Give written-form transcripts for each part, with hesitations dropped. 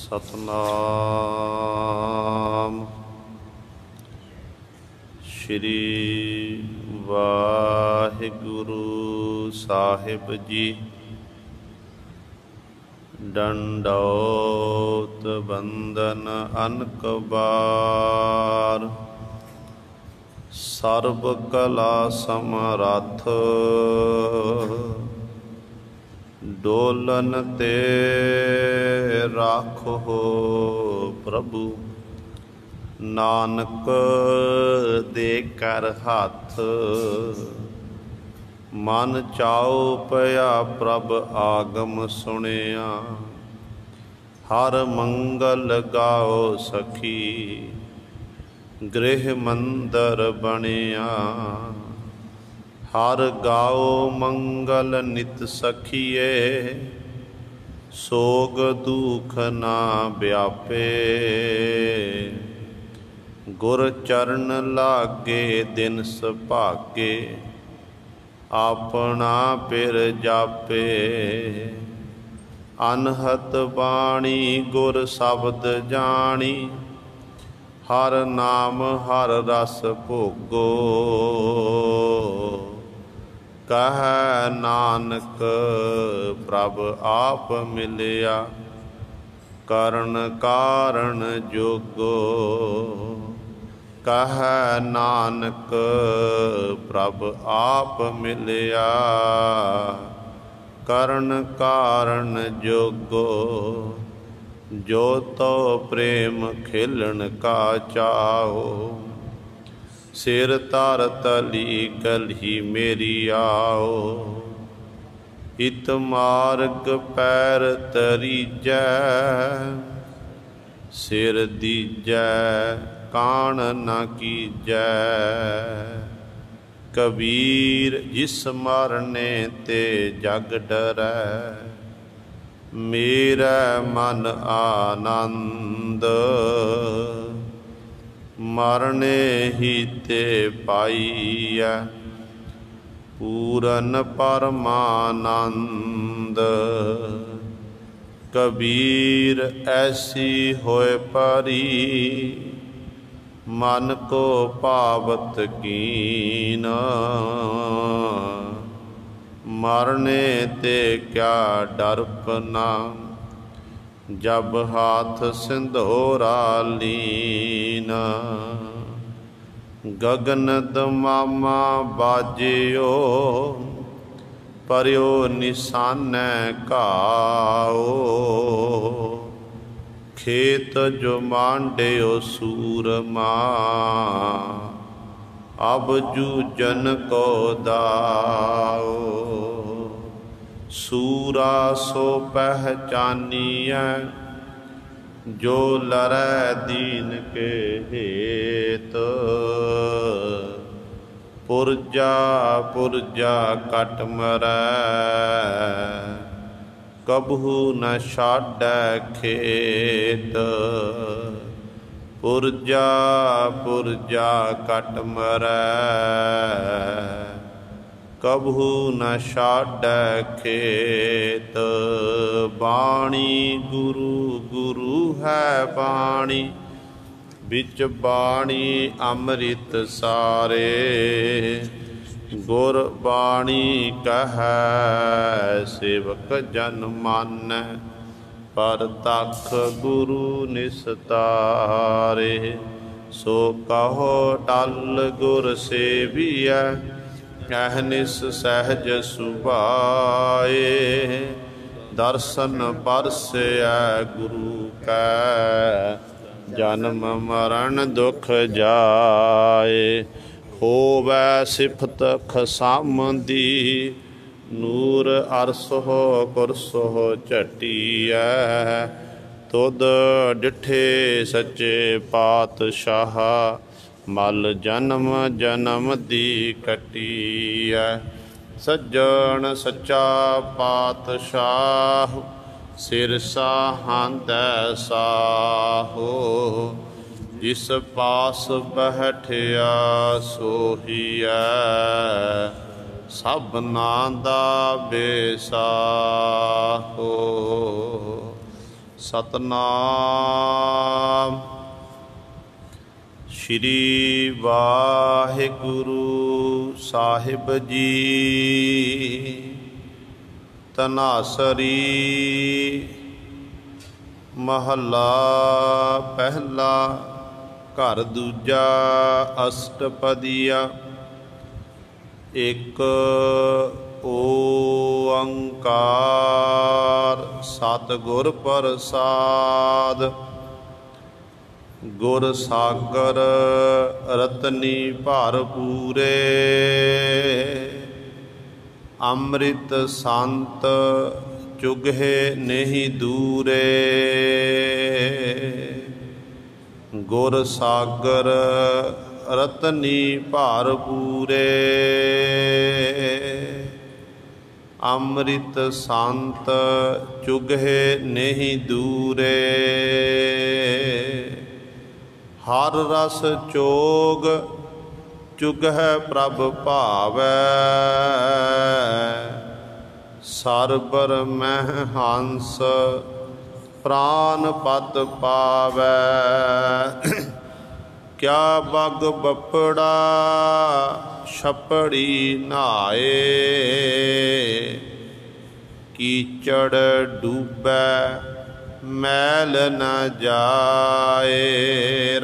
सतनाम श्री वाहिगुरु साहिब जी। दंडौत बंदन अनक बार, सर्ब कला समरथ डोलन ते राखो प्रभु। नानक दे कर हाथ मन चाओ पया प्रभ आगम सुनिया। हर मंगल गाओ सखी गृह मंदर बनिया। हर गाओ मंगल नित सखिए सोग दुख ना व्यापे। गुर चरण लागे दिन सुभागे अपना पिर जापे। अनहत बाणी गुर शब्द जानी हर नाम हर रस भोगो। कह नानक प्रभ आप मिलिया करण कारण जोगो। कह नानक प्रभ आप मिलिया करण कारण जोगो। जो तो प्रेम खिलन का चाहो सिर तर तली कली मेरी आओ। इत मार्ग पैर तरीजै सिर दीजै कान न कीजै। कबीर जिस मरने ते जग डरै मेरा मन आनंद। मरने ही ते पाईया पूरन परमानंद। कबीर ऐसी होए परी मन को पावत कीन। मरने ते क्या डरपना जब हाथ सिंधोरा लीन। गगन दमामा बाजियो परियो निशानै घाओ। खेत जो मांडियो सूरमा अब जूझन को दाओ। सूरा सो पहचानिया जो लरै दीन के हेत। पुरजा पुरजा कट मरै कबहू न छाड़ै खेत। पुरजा पुरजा कट मरै कबहू न छाड़ै खेत। बाणी गुरु गुरु है बाणी बिच बाणी अमृत सारे। गुर बाणी कहै सेवक जन मानै पर तख गुरु निस्तारे। सो कहो टल गुर सेविया अहनिस सहज सुभाए। दर्शन परसै गुरु कै जन्म मरण दुख जाए। होवै सिफत खसामदी नूर अरसो कुरसो झटिया। तुद डिठे सच्चे पातशाह मल जन्म जन्म दी कटिया। सज्जन सच्चा पातशाह सिर साहांदै साहो। जिस पास बैठिया सोहिया सबना दा बेसाहो। सतनाम श्री वाहिगुरु साहिब जी। तनासरी महला पहला घर दूजा अष्टपदिया। एक ओंकार सतगुर प्रसाद। गुर सागर रतनी भरपूरे। अमृत संत चुगहे नहीं दूरे। गुर सागर रतनी भरपूरे। अमृत संत चुगहे नहीं दूरे। हर रस चोग चुगह प्रभ भावै। सरबर मह हंस प्राण पद पावै। क्या बग बपड़ा छपड़ी नहाए। कीचड़ डूबै मैल न जाए।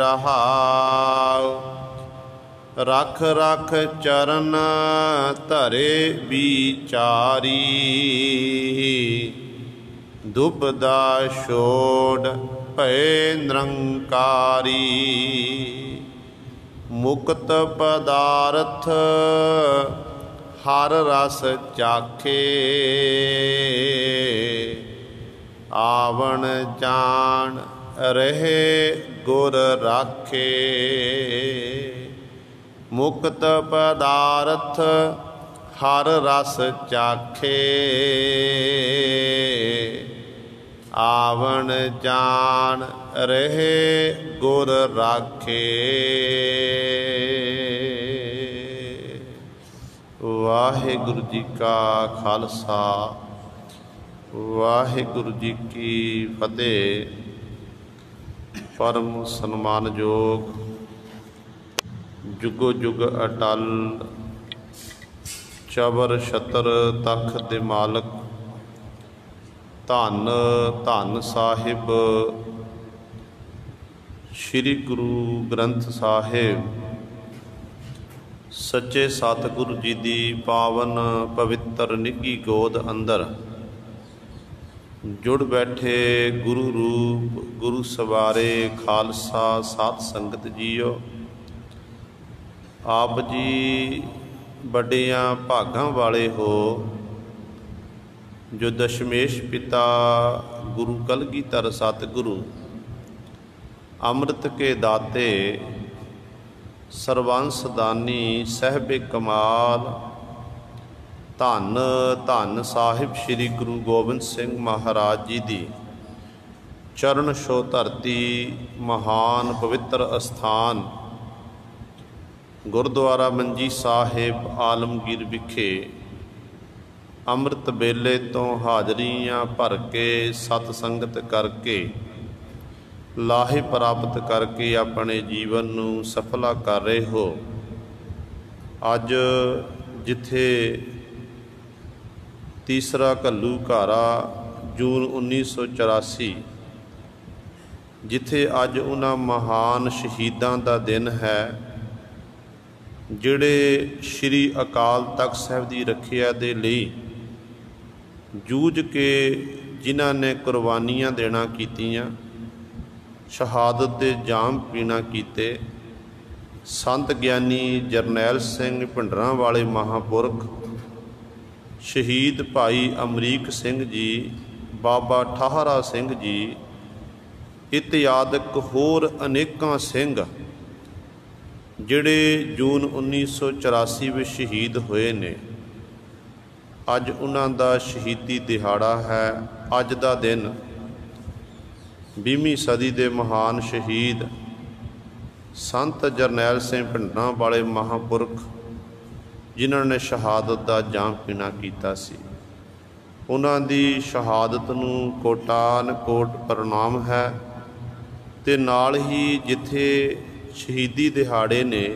रहाओ रख रख चरण धरे बिचारी। दुबदा छोड़ भय निरंकारी। मुक्त पदार्थ हर रस चाखे। आवण जान रहे गुर राखे। मुक्त पदार्थ हर रस चाखे। आवण जान रहे गुर राखे। वाहिगुरु जी का खालसा वाहिगुरु जी की फतेह। परम सन्मानयोग जुगो जुग अटल चबर छतर तख दे मालक धन धन साहिब श्री गुरु ग्रंथ साहिब सच्चे सतगुरु जी दी पावन पवित्र निघी गोद अंदर जुड़ बैठे गुरु रूप गुरु सवारे खालसा साध संगत जीओ। आप जी बड़ियां भागां वाले हो जो दशमेश पिता गुरु कलगीधर सतगुरु अमृत के दाते सर्वंस दानी सहबे कमाल धन धन साहिब श्री गुरु गोबिंद सिंह महाराज जी दी चरण छो धरती महान पवित्र अस्थान गुरुद्वारा मंजी साहिब आलमगीर विखे अमृत बेले तो हाजरियां भर के सत संगत करके लाहे प्राप्त करके अपने जीवन नूं सफला कर रहे हो। अज जिथे तीसरा घल्लू घारा जून 1984 जिथे अज उन्हां महान शहीदां दा दिन है जिहड़े श्री अकाल तख्त साहिब दी रखिया दे लई जूझ के जिन्हां ने कुर्बानियां देना कीतियां शहादत दे जाम पीना कीते। संत ज्ञानी जरनैल सिंह भिंडरां वाले महापुरख शहीद भाई अमरीक सिंह जी बाबा ठाहरा सिंह जी इत्यादक होर अनेकां सिंह जिहड़े जून 1984 में शहीद होए ने। अज उन्हां दा शहीदी दिहाड़ा है। अज दा दिन 20वीं सदी के महान शहीद संत जरनैल सिंह भिंडरां वाले महापुरख जिन्हां ने शहादत का जाम पीना कीता सी। ਉਹਨਾਂ ਦੀ ਸ਼ਹਾਦਤ ਨੂੰ ਕੋਟਾਨ ਕੋਟ ਪ੍ਰਣਾਮ ਹੈ। ਤੇ ਨਾਲ ਹੀ ਜਿੱਥੇ ਸ਼ਹੀਦੀ ਦਿਹਾੜੇ ਨੇ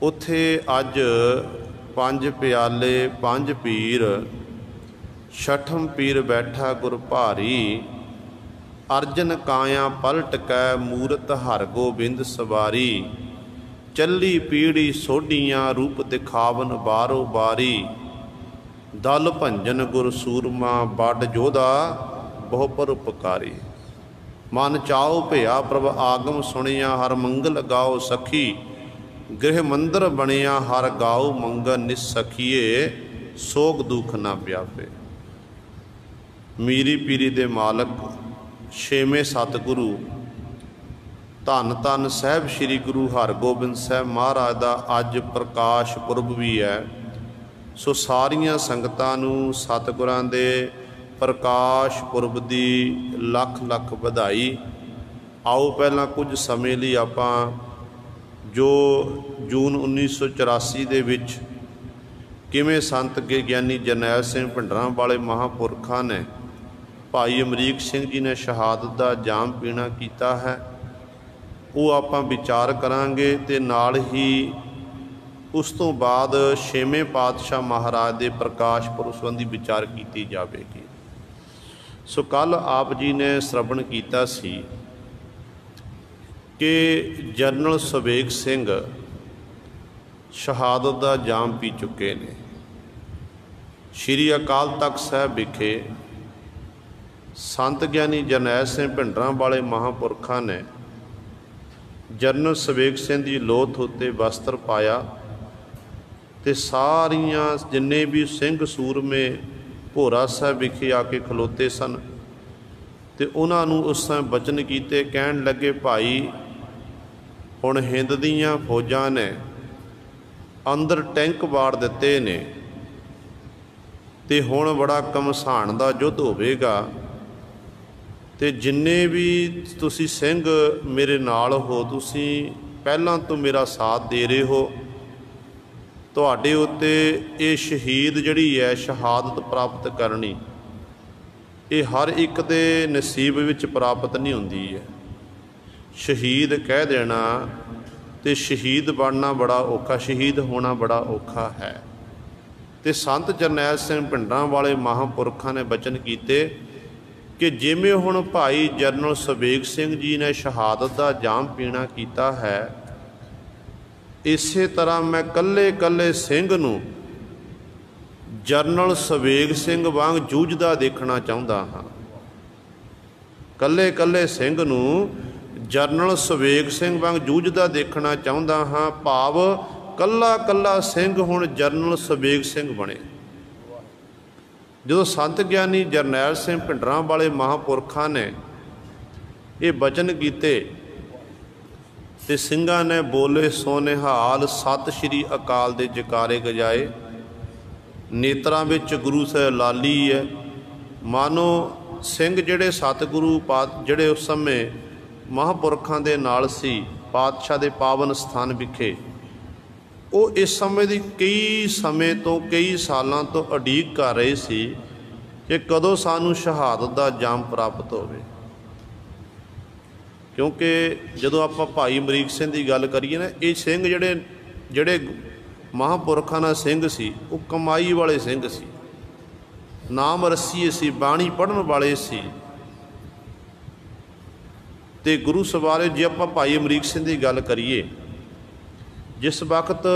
ਉੱਥੇ ਅੱਜ ਪੰਜ ਪਿਆਲੇ ਪੰਜ ਪੀਰ ਛਠਮ ਪੀਰ ਬੈਠਾ ਗੁਰ ਭਾਰੀ, ਅਰਜਨ ਕਾਇਆ ਪਲਟ ਕੈ ਮੂਰਤ ਹਰ ਗੋਬਿੰਦ ਸਵਾਰੀ, ਚੱਲੀ ਪੀੜੀ ਸੋਢੀਆਂ ਰੂਪ ਦਿਖਾਵਨ ਬਾਰੋ ਬਾਰੀ, ਦਲ ਭੰਜਨ ਗੁਰ ਸੂਰਮਾ ਬੱਡ ਜੋਧਾ ਬਹੁ ਪਰਉਪਕਾਰੀ, ਮਨ ਚਾਉ ਭਇਆ ਪ੍ਰਭ ਆਗਮ ਸੁਣਿਆ ਹਰ ਮੰਗਲ ਗਾਓ ਸਖੀ, ਗ੍ਰਹਿ ਮੰਦਰ ਬਣਿਆ ਹਰ ਗਾਓ ਮੰਗਲ ਨਿਸਖੀਏ, ਸੋਗ ਦੁਖ ਨਾ ਵਿਆਪੇ। ਮੀਰੀ ਪੀਰੀ ਦੇ ਮਾਲਕ ਛੇਵੇਂ ਸਤਿਗੁਰੂ ਧੰਨ ਧੰਨ ਸਾਹਿਬ ਸ੍ਰੀ ਗੁਰੂ ਹਰਗੋਬਿੰਦ ਸਾਹਿਬ ਮਹਾਰਾਜ ਦਾ ਅੱਜ ਪ੍ਰਕਾਸ਼ ਪੁਰਬ ਵੀ ਹੈ। ਸੋ ਸਾਰੀਆਂ ਸੰਗਤਾਂ ਨੂੰ ਸਤਿਗੁਰਾਂ ਦੇ ਪ੍ਰਕਾਸ਼ ਪੁਰਬ ਦੀ ਲੱਖ ਲੱਖ ਵਧਾਈ। ਆਓ ਪਹਿਲਾਂ ਕੁਝ ਸਮੇਂ ਲਈ ਆਪਾਂ ਜੋ ਜੂਨ 1984 ਦੇ ਵਿੱਚ ਕਿਵੇਂ ਸੰਤ ਗਿਆਨੀ ਜਰਨੈਲ ਸਿੰਘ ਭਿੰਡਰਾਂ ਵਾਲੇ ਮਹਾਂਪੁਰਖਾਂ ਨੇ ਭਾਈ ਅਮਰੀਕ ਸਿੰਘ ਜੀ ਨੇ ਸ਼ਹਾਦਤ ਦਾ ਜਾਮ ਪੀਣਾ ਕੀਤਾ ਹੈ, ਉਹ ਆਪਾਂ ਵਿਚਾਰ ਕਰਾਂਗੇ। ਤੇ ਨਾਲ ਹੀ ਉਸ ਤੋਂ ਬਾਅਦ ਛੇਵੇਂ ਪਾਤਸ਼ਾਹ ਮਹਾਰਾਜ ਦੇ ਪ੍ਰਕਾਸ਼ ਪੁਰਬ ਸੰਬੰਧੀ ਵਿਚਾਰ ਕੀਤੀ ਜਾਵੇਗੀ। ਸੋ ਕੱਲ੍ਹ ਆਪ ਜੀ ਨੇ ਸ਼ਰਵਣ ਕੀਤਾ ਸੀ ਕਿ ਜਨਰਲ ਸਵੇਗ ਸਿੰਘ ਸ਼ਹਾਦਤ ਦਾ ਜਾਮ ਪੀ ਚੁੱਕੇ ਨੇ। ਸ਼੍ਰੀ ਅਕਾਲ ਤਖਤ ਸਾਹਿਬ ਵਿਖੇ ਸੰਤ ਗਿਆਨੀ ਜਰਨੈਲ ਸਿੰਘ ਭਿੰਡਰਾਂ ਵਾਲੇ ਮਹਾਂਪੁਰਖਾਂ ਨੇ ਜਨਰਲ ਸਵੇਗ ਸਿੰਘ ਦੀ ਲੋਥ ਉੱਤੇ ਵਸਤਰ ਪਾਇਆ ਤੇ ਸਾਰੀਆਂ ਜਿੰਨੇ ਵੀ ਸਿੰਘ ਸੂਰਮੇ ਭੋਰਾ ਸਾਹਿਬ ਵਿਖੇ ਆ ਕੇ ਖਲੋਤੇ ਸਨ ਤੇ ਉਹਨਾਂ ਨੂੰ ਉਸ ਸਮੇਂ ਬਚਨ ਕੀਤੇ। ਕਹਿਣ ਲੱਗੇ, ਭਾਈ ਹੁਣ ਹਿੰਦ ਦੀਆਂ ਫੌਜਾਂ ਨੇ ਅੰਦਰ ਟੈਂਕ ਵਾੜ ਦਿੱਤੇ ਨੇ ਤੇ ਹੁਣ ਬੜਾ ਘਮਸਾਣ ਦਾ ਯੁੱਧ ਹੋਵੇਗਾ ਤੇ ਜਿੰਨੇ ਵੀ ਤੁਸੀਂ ਸਿੰਘ ਮੇਰੇ ਨਾਲ ਹੋ, ਤੁਸੀਂ ਪਹਿਲਾਂ ਤੋਂ ਮੇਰਾ ਸਾਥ ਦੇ ਰਹੇ ਹੋ, ਤੁਹਾਡੇ ਉੱਤੇ ਇਹ ਸ਼ਹੀਦ ਜਿਹੜੀ ਹੈ ਸ਼ਹਾਦਤ ਪ੍ਰਾਪਤ ਕਰਨੀ, ਇਹ ਹਰ ਇੱਕ ਦੇ ਨਸੀਬ ਵਿੱਚ ਪ੍ਰਾਪਤ ਨਹੀਂ ਹੁੰਦੀ ਹੈ। ਸ਼ਹੀਦ ਕਹਿ ਦੇਣਾ ਤੇ ਸ਼ਹੀਦ ਬਣਨਾ ਬੜਾ ਔਖਾ, ਸ਼ਹੀਦ ਹੋਣਾ ਬੜਾ ਔਖਾ ਹੈ। ਤੇ ਸੰਤ ਜਰਨੈਲ ਸਿੰਘ ਭਿੰਡਰਾਂ ਵਾਲੇ ਮਹਾਂਪੁਰਖਾਂ ਨੇ ਬਚਨ ਕੀਤੇ ਕਿ ਜਿਵੇਂ ਹੁਣ ਭਾਈ ਜਰਨਲ ਸਵੇਗ ਸਿੰਘ ਜੀ ਨੇ ਸ਼ਹਾਦਤ ਦਾ ਜਾਮ ਪੀਣਾ ਕੀਤਾ ਹੈ, ਇਸੇ ਤਰ੍ਹਾਂ ਮੈਂ ਕੱਲੇ ਕੱਲੇ ਸਿੰਘ ਨੂੰ ਜਰਨਲ ਸਵੇਗ ਸਿੰਘ ਵਾਂਗ ਜੂਝਦਾ ਦੇਖਣਾ ਚਾਹੁੰਦਾ ਹਾਂ। ਕੱਲੇ ਕੱਲੇ ਸਿੰਘ ਨੂੰ ਜਰਨਲ ਸਵੇਗ ਸਿੰਘ ਵਾਂਗ ਜੂਝਦਾ ਦੇਖਣਾ ਚਾਹੁੰਦਾ ਹਾਂ। ਭਾਵ ਕੱਲਾ ਕੱਲਾ ਸਿੰਘ ਹੁਣ ਜਰਨਲ ਸਵੇਗ ਸਿੰਘ ਬਣੇ। ਜਦੋਂ ਸੰਤ ਗਿਆਨੀ ਜਰਨੈਲ ਸਿੰਘ ਭਿੰਡਰਾਂ ਵਾਲੇ ਮਹਾਂਪੁਰਖਾਂ ਨੇ ਇਹ ਬਚਨ ਕੀਤੇ ਤੇ ਸਿੰਘਾਂ ਨੇ ਬੋਲੇ ਸੋ ਨਿਹਾਲ, ਸਤਿ ਸ਼੍ਰੀ ਅਕਾਲ ਦੇ ਜਕਾਰੇ ਗਜਾਏ। ਨੇਤਰਾਂ ਵਿੱਚ ਗੁਰੂ ਸਾਹਿਬ ਲਾਲੀ ਹੈ। ਮਾਨੋ ਸਿੰਘ ਜਿਹੜੇ ਸਤਿਗੁਰੂ ਜਿਹੜੇ ਉਸ ਸਮੇਂ ਮਹਾਂਪੁਰਖਾਂ ਦੇ ਨਾਲ ਸੀ ਪਾਤਸ਼ਾਹ ਦੇ ਪਾਵਨ ਸਥਾਨ ਵਿਖੇ, ਉਹ ਇਸ ਸਮੇਂ ਦੀ ਕਈ ਸਮੇਂ ਤੋਂ ਕਈ ਸਾਲਾਂ ਤੋਂ ਉਡੀਕ ਕਰ ਰਹੇ ਸੀ ਕਿ ਕਦੋਂ ਸਾਨੂੰ ਸ਼ਹਾਦਤ ਦਾ ਜਾਮ ਪ੍ਰਾਪਤ ਹੋਵੇ। ਕਿਉਂਕਿ ਜਦੋਂ ਆਪਾਂ ਭਾਈ ਅਮਰੀਕ ਸਿੰਘ ਦੀ ਗੱਲ ਕਰੀਏ ਨਾ, ਇਹ ਸਿੰਘ ਜਿਹੜੇ ਮਹਾਂਪੁਰਖਾਂ ਨਾਲ ਸਿੰਘ ਸੀ, ਉਹ ਕਮਾਈ ਵਾਲੇ ਸਿੰਘ ਸੀ, ਨਾਮ ਰੱਸੀਏ ਸੀ, ਬਾਣੀ ਪੜ੍ਹਨ ਵਾਲੇ ਸੀ। ਤੇ ਗੁਰੂ ਸਵਾਰੇ ਜੇ ਆਪਾਂ ਭਾਈ ਅਮਰੀਕ ਸਿੰਘ ਦੀ ਗੱਲ ਕਰੀਏ, ਜਿਸ ਵਕਤ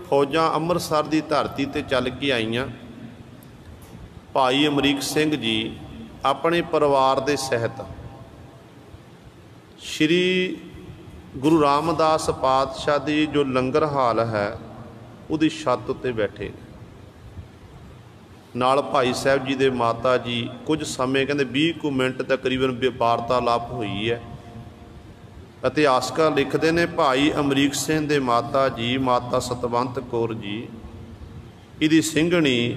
ਫੌਜਾਂ ਅੰਮ੍ਰਿਤਸਰ ਦੀ ਧਰਤੀ 'ਤੇ ਚੱਲ ਕੇ ਆਈਆਂ, ਭਾਈ ਅਮਰੀਕ ਸਿੰਘ ਜੀ ਆਪਣੇ ਪਰਿਵਾਰ ਦੇ ਸਹਿਤ ਸ਼੍ਰੀ ਗੁਰੂ ਰਾਮਦਾਸ ਪਾਤਸ਼ਾਹ ਦੀ ਜੋ ਲੰਗਰ ਹਾਲ ਹੈ ਉਹਦੀ ਛੱਤ ਉੱਤੇ ਬੈਠੇ ਨੇ। ਨਾਲ ਭਾਈ ਸਾਹਿਬ ਜੀ ਦੇ ਮਾਤਾ ਜੀ ਕੁਝ ਸਮੇਂ, ਕਹਿੰਦੇ 20 ਕੁ ਮਿੰਟ ਤਕਰੀਬਨ ਵਾਰਤਾਲਾਪ ਹੋਈ ਹੈ। ਇਤਿਹਾਸਕ ਲਿਖਦੇ ਨੇ ਭਾਈ ਅਮਰੀਕ ਸਿੰਘ ਦੇ ਮਾਤਾ ਜੀ, ਮਾਤਾ ਸਤਵੰਤ ਕੌਰ ਜੀ, ਇਹਦੀ ਸਿੰਘਣੀ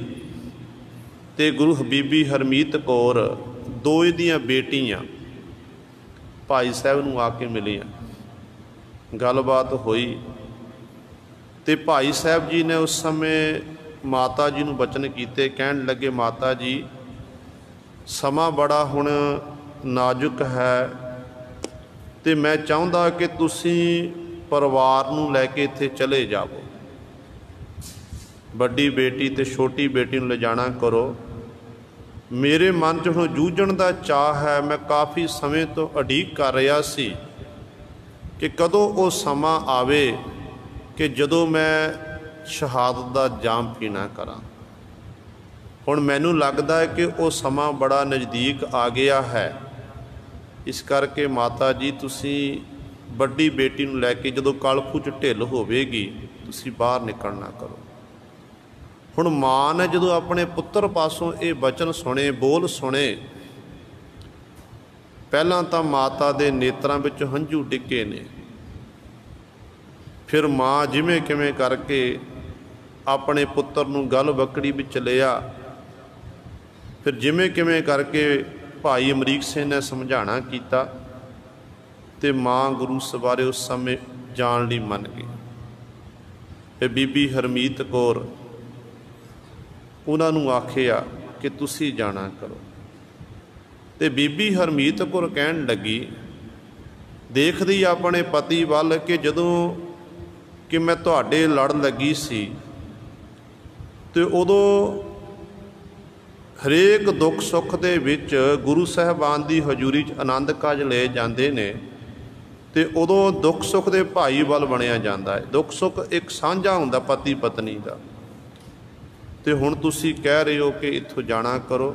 ਤੇ ਗੁਰੂ ਹਬੀਬੀ ਹਰਮੀਤ ਕੌਰ, ਦੋ ਇਹਦੀਆਂ ਬੇਟੀਆਂ ਭਾਈ ਸਾਹਿਬ ਨੂੰ ਆ ਕੇ ਮਿਲੀਆਂ। ਗੱਲਬਾਤ ਹੋਈ ਤੇ ਭਾਈ ਸਾਹਿਬ ਜੀ ਨੇ ਉਸ ਸਮੇਂ माता जी नूं बचन कीते, कहण लगे माता जी समा बड़ा हुण नाजुक है ते मैं चाहुंदा कि तुसीं परिवार नूं लैके इत्थे चले जावो, वड्डी बेटी ते छोटी बेटी नूं ले जाना करो। मेरे मन च हुण जूझण दा चाह है, मैं काफ़ी समय तो उਡੀਕ कर रहा सी कि कदों वो समा आवे कि जदों मैं शहादत दा जाम पीना करा। हुण मैनूं लगदा है कि वो समा बड़ा नज़दीक आ गया है, इस करके माता जी तुसीं वड्डी बेटी नूं लैके जदों कलफू च ढिल होवेगी तुसीं बाहर निकलना करो। हुण मां ने जदों अपने पुत्र पासों ये बचन सुने, बोल सुने, पहलां तां माता दे नेत्रां विच हंझू डिगे ने। फिर मां जिवें किवें करके अपने पुत्र नूं गल बकड़ी विच लिया। फिर जिवें किवें करके भाई अमरीक सिंह ने समझाणा कीता ते मां गुरु सवारे उस समय जाण लई मन गई। फिर बीबी हरमीत कौर उन्हां नूं आखिया कि तुसीं जाना करो। ते बीबी हरमीत कौर कहण लगी, देखदी अपने पति वल कि जदों कि मैं तुहाडे लड़ लगी सी ते उदों हरेक दुख सुख दे विच गुरु साहिबान दी हजूरी च आनंद काज ले जांदे ने ते उदों दुख सुख दे भाई वल बणिया जांदा है। दुख सुख एक साझा हुंदा पति पत्नी दा। ते हुण तुसीं कह रहे हो कि इत्थों जाना करो।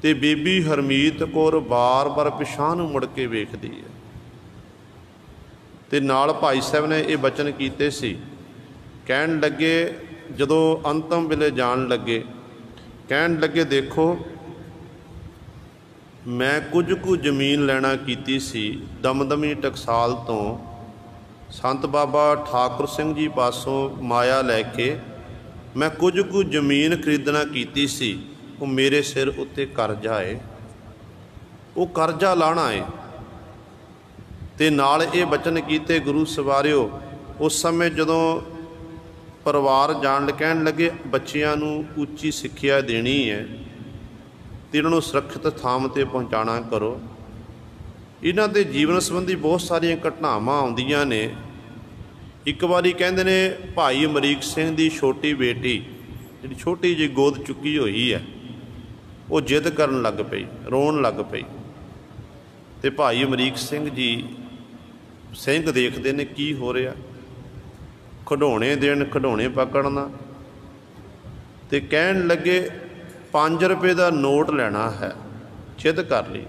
ते बीबी हरमीत कौर बार बार पिछां नूं मुड़ के वेखदी है। ते नाल भाई साहब ने ये बचन कीते सी, कहण लगे जदों अंतम वेले जाण लगे, कहण लगे देखो मैं कुछ कुछ जमीन लैना कीती सी दमदमी टकसाल तो संत बाबा ठाकुर सिंह जी पासों माया लैके मैं कुछ कुछ जमीन खरीदना कीती सी। वो मेरे सिर उत्ते करजा है, वो करजा लाना है। ते नाल ये बचन कीते गुरु सवारिओ उस समय जदों परिवार जाण कहण लगे बच्चियां नूं उच्ची सिक्ख्या देनी है ते इन्हां नूं सुरक्षित थां ते पहुँचाना करो। इन्हां दे जीवन संबंधी बहुत सारियां घटनावां आउंदियां ने। एक बारी कहंदे ने भाई अमरीक सिंह दी छोटी बेटी जिहड़ी छोटी जी गोद चुकी हुई है वो जिद करन लग पई, रोण लग पई। ते भाई अमरीक सिंह जी सिंह देखते ने की हो रहा, खिडौणे देण खिडौणे पकड़ना। ते कहण लगे 5 रुपए का नोट लेना है, जिद कर ली।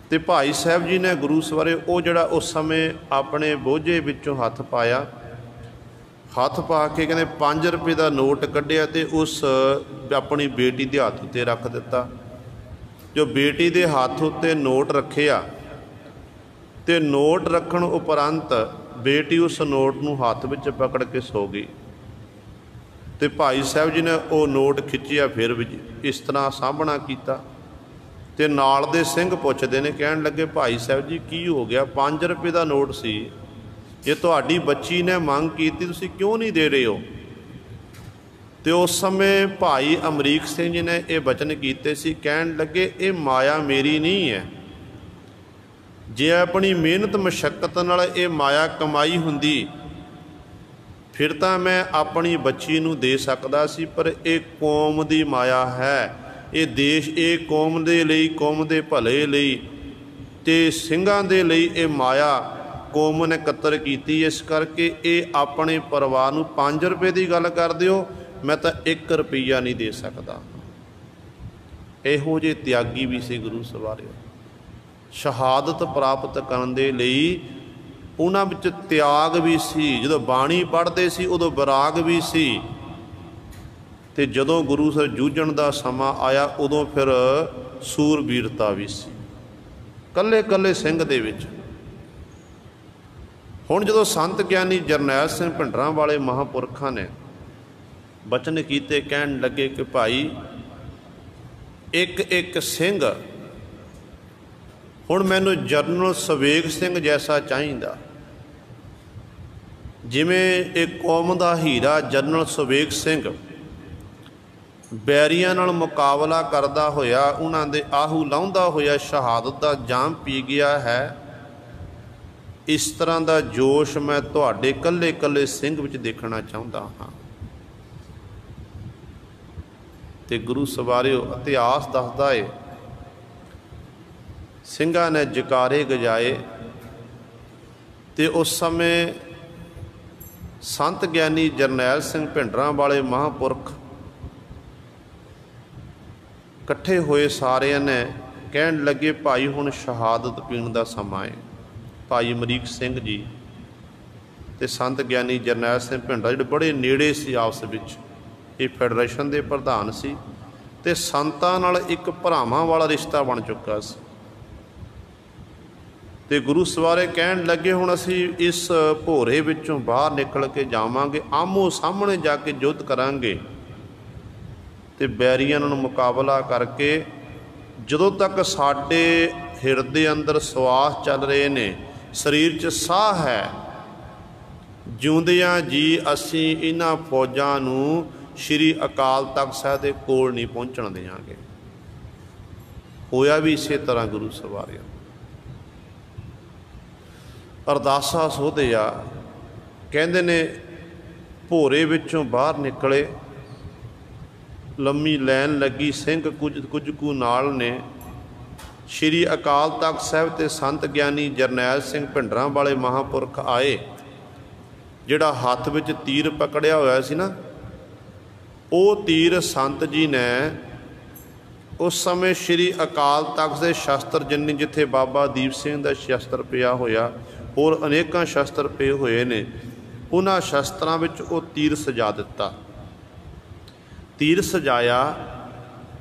ते भाई साहब जी ने गुरु सवारे वो जड़ा उस समय अपने बोझे विचों हथ पाया, हथ पा के कहते 5 रुपए का नोट कढ़िया ते उस अपनी बेटी के हाथ उत्ते रख दिता। जो बेटी के हाथ उत्ते नोट रखिया ते नोट रखण उपरंत बेटी उस नोट नूं हाथ विच पकड़ के सो गई। ते भाई साहब जी ने वो नोट खिंचिया, फिर इस तरह सामना किया। ते नाल दे सिंह पुछदे ने, कहण लगे भाई साहब जी की हो गया, 5 रुपए का नोट सी, जे तुहाडी बच्ची ने मंग की तुसीं क्यों नहीं दे रहे हो। तो उस समय भाई अमरीक सिंह जी ने यह बचन कीते सी, कहण लगे ये माया मेरी नहीं है, जे अपनी मेहनत मशक्कत नाल ये माया कमाई हुंदी फिर तां मैं अपनी बच्ची नूं दे सकदा सी, पर ये कौम दी माया है, ये देश ये कौम दे लई, कौम दे भले लई ते ਸਿੰਘਾਂ दे लई ये माया कौम ने कतर कीती। इस करके ये अपने परिवार नूं 5 रुपए की गल कर दिओ, मैं तो 1 रुपया नहीं दे सकता। इहो जे त्यागी भी सी गुरु सवारिओ। शहादत प्राप्त करन दे लई उन्हां विच त्याग भी सी। जदों बाणी पढ़दे सी उदों विराग भी सी, ते जदों गुरु सर जूझण दा समा आया उदों फिर सूरबीरता भी सी, कल्ले कल्ले सिंह दे विच। हुण जदों संत ज्ञानी जरनैल सिंह भिंडरां वाले महापुरखां ने बचन कीते, कहण लगे कि भाई एक एक सिंह हुण मैनूं जरनल सवेग सिंह जैसा चाहिदा। ਜਿਵੇਂ ਇੱਕ ਕੌਮ ਦਾ ਹੀਰਾ ਜਨਰਲ ਸੁਬੇਗ ਸਿੰਘ ਬੈਰੀਆਂ ਨਾਲ ਮੁਕਾਬਲਾ ਕਰਦਾ ਹੋਇਆ ਉਹਨਾਂ ਦੇ ਆਹੂ ਲਾਹੁੰਦਾ ਹੋਇਆ ਸ਼ਹਾਦਤ ਦਾ ਜਾਮ ਪੀ ਗਿਆ ਹੈ, ਇਸ ਤਰ੍ਹਾਂ ਦਾ ਜੋਸ਼ ਮੈਂ ਤੁਹਾਡੇ ਇਕੱਲੇ ਇਕੱਲੇ ਸਿੰਘ ਵਿੱਚ ਦੇਖਣਾ ਚਾਹੁੰਦਾ ਹਾਂ। ਤੇ ਗੁਰੂ ਸਵਾਰਿਓ ਇਤਿਹਾਸ ਦੱਸਦਾ ਏ ਸਿੰਘਾਂ ਨੇ ਜਕਾਰੇ ਗਜਾਏ ਤੇ ਉਸ ਸਮੇਂ ਸੰਤ ਗਿਆਨੀ ਜਰਨੈਲ ਸਿੰਘ ਭਿੰਡਰਾਂ ਵਾਲੇ ਮਹਾਂਪੁਰਖ ਇਕੱਠੇ ਹੋਏ ਸਾਰਿਆਂ ਨੇ ਕਹਿਣ ਲੱਗੇ, ਭਾਈ ਹੁਣ ਸ਼ਹਾਦਤ ਪੀਣ ਦਾ ਸਮਾਂ ਹੈ। ਭਾਈ ਅਮਰੀਕ ਸਿੰਘ ਜੀ ਤੇ ਸੰਤ ਗਿਆਨੀ ਜਰਨੈਲ ਸਿੰਘ ਭਿੰਡਰਾਂ ਜਿਹੜੇ ਬੜੇ ਨੇੜੇ ਸੀ ਆਪਸ ਵਿੱਚ, ਇਹ ਫੈਡਰੇਸ਼ਨ ਦੇ ਪ੍ਰਧਾਨ ਸੀ ਤੇ ਸੰਤਾਂ ਨਾਲ ਇੱਕ ਭਰਾਵਾਂ ਵਾਲਾ ਰਿਸ਼ਤਾ ਬਣ ਚੁੱਕਾ ਸੀ। ਤੇ ਗੁਰੂ ਸਵਾਰੇ ਕਹਿਣ ਲੱਗੇ, ਹੁਣ ਅਸੀਂ ਇਸ ਭੋਰੇ ਵਿੱਚੋਂ ਬਾਹਰ ਨਿਕਲ ਕੇ ਜਾਵਾਂਗੇ, ਆਮੋ ਸਾਹਮਣੇ ਜਾ ਕੇ ਯੁੱਧ ਕਰਾਂਗੇ ਤੇ ਬੈਰੀਆਂ ਨੂੰ ਮੁਕਾਬਲਾ ਕਰਕੇ ਜਦੋਂ ਤੱਕ ਸਾਡੇ ਹਿਰਦੇ ਅੰਦਰ ਸਵਾਸ ਚੱਲ ਰਹੇ ਨੇ, ਸਰੀਰ 'ਚ ਸਾਹ ਹੈ, ਜਿਉਂਦਿਆਂ ਜੀ ਅਸੀਂ ਇਹਨਾਂ ਫੌਜਾਂ ਨੂੰ ਸ਼੍ਰੀ ਅਕਾਲ ਤਖ਼ਤ ਸਾਹਿਬ ਦੇ ਕੋਲ ਨਹੀਂ ਪਹੁੰਚਣ ਦੇਵਾਂਗੇ। ਹੋਇਆ ਵੀ ਇਸੇ ਤਰ੍ਹਾਂ ਗੁਰੂ ਸਵਾਰਿਆਂ। ਅਰਦਾਸਾ ਸੋਧੇ ਆ, ਕਹਿੰਦੇ ਨੇ ਭੋਰੇ ਵਿੱਚੋਂ ਬਾਹਰ ਨਿਕਲੇ, ਲੰਮੀ ਲਾਈਨ ਲੱਗੀ, ਸਿੰਘ ਕੁਝ ਕੁ ਨਾਲ ਨੇ। ਸ਼੍ਰੀ ਅਕਾਲ ਤਖ਼ਤ ਸਾਹਿਬ ਤੇ ਸੰਤ ਗਿਆਨੀ ਜਰਨੈਲ ਸਿੰਘ ਭਿੰਡਰਾਂ ਵਾਲੇ ਮਹਾਂਪੁਰਖ ਆਏ। ਜਿਹੜਾ ਹੱਥ ਵਿੱਚ ਤੀਰ ਪਕੜਿਆ ਹੋਇਆ ਸੀ ਨਾ, ਉਹ ਤੀਰ ਸੰਤ ਜੀ ਨੇ ਉਸ ਸਮੇਂ ਸ਼੍ਰੀ ਅਕਾਲ ਤਖ਼ਤ ਦੇ ਸ਼ਸਤਰ ਜਿੰਨੇ, ਜਿੱਥੇ ਬਾਬਾ ਦੀਪ ਸਿੰਘ ਦਾ ਸ਼ਸਤਰ ਪਿਆ ਹੋਇਆ, ਹੋਰ ਅਨੇਕਾਂ ਸ਼ਸਤਰ ਪਏ ਹੋਏ ਨੇ, ਉਹਨਾਂ ਸ਼ਸਤਰਾਂ ਵਿੱਚ ਉਹ ਤੀਰ ਸਜਾ ਦਿੱਤਾ। ਤੀਰ ਸਜਾਇਆ।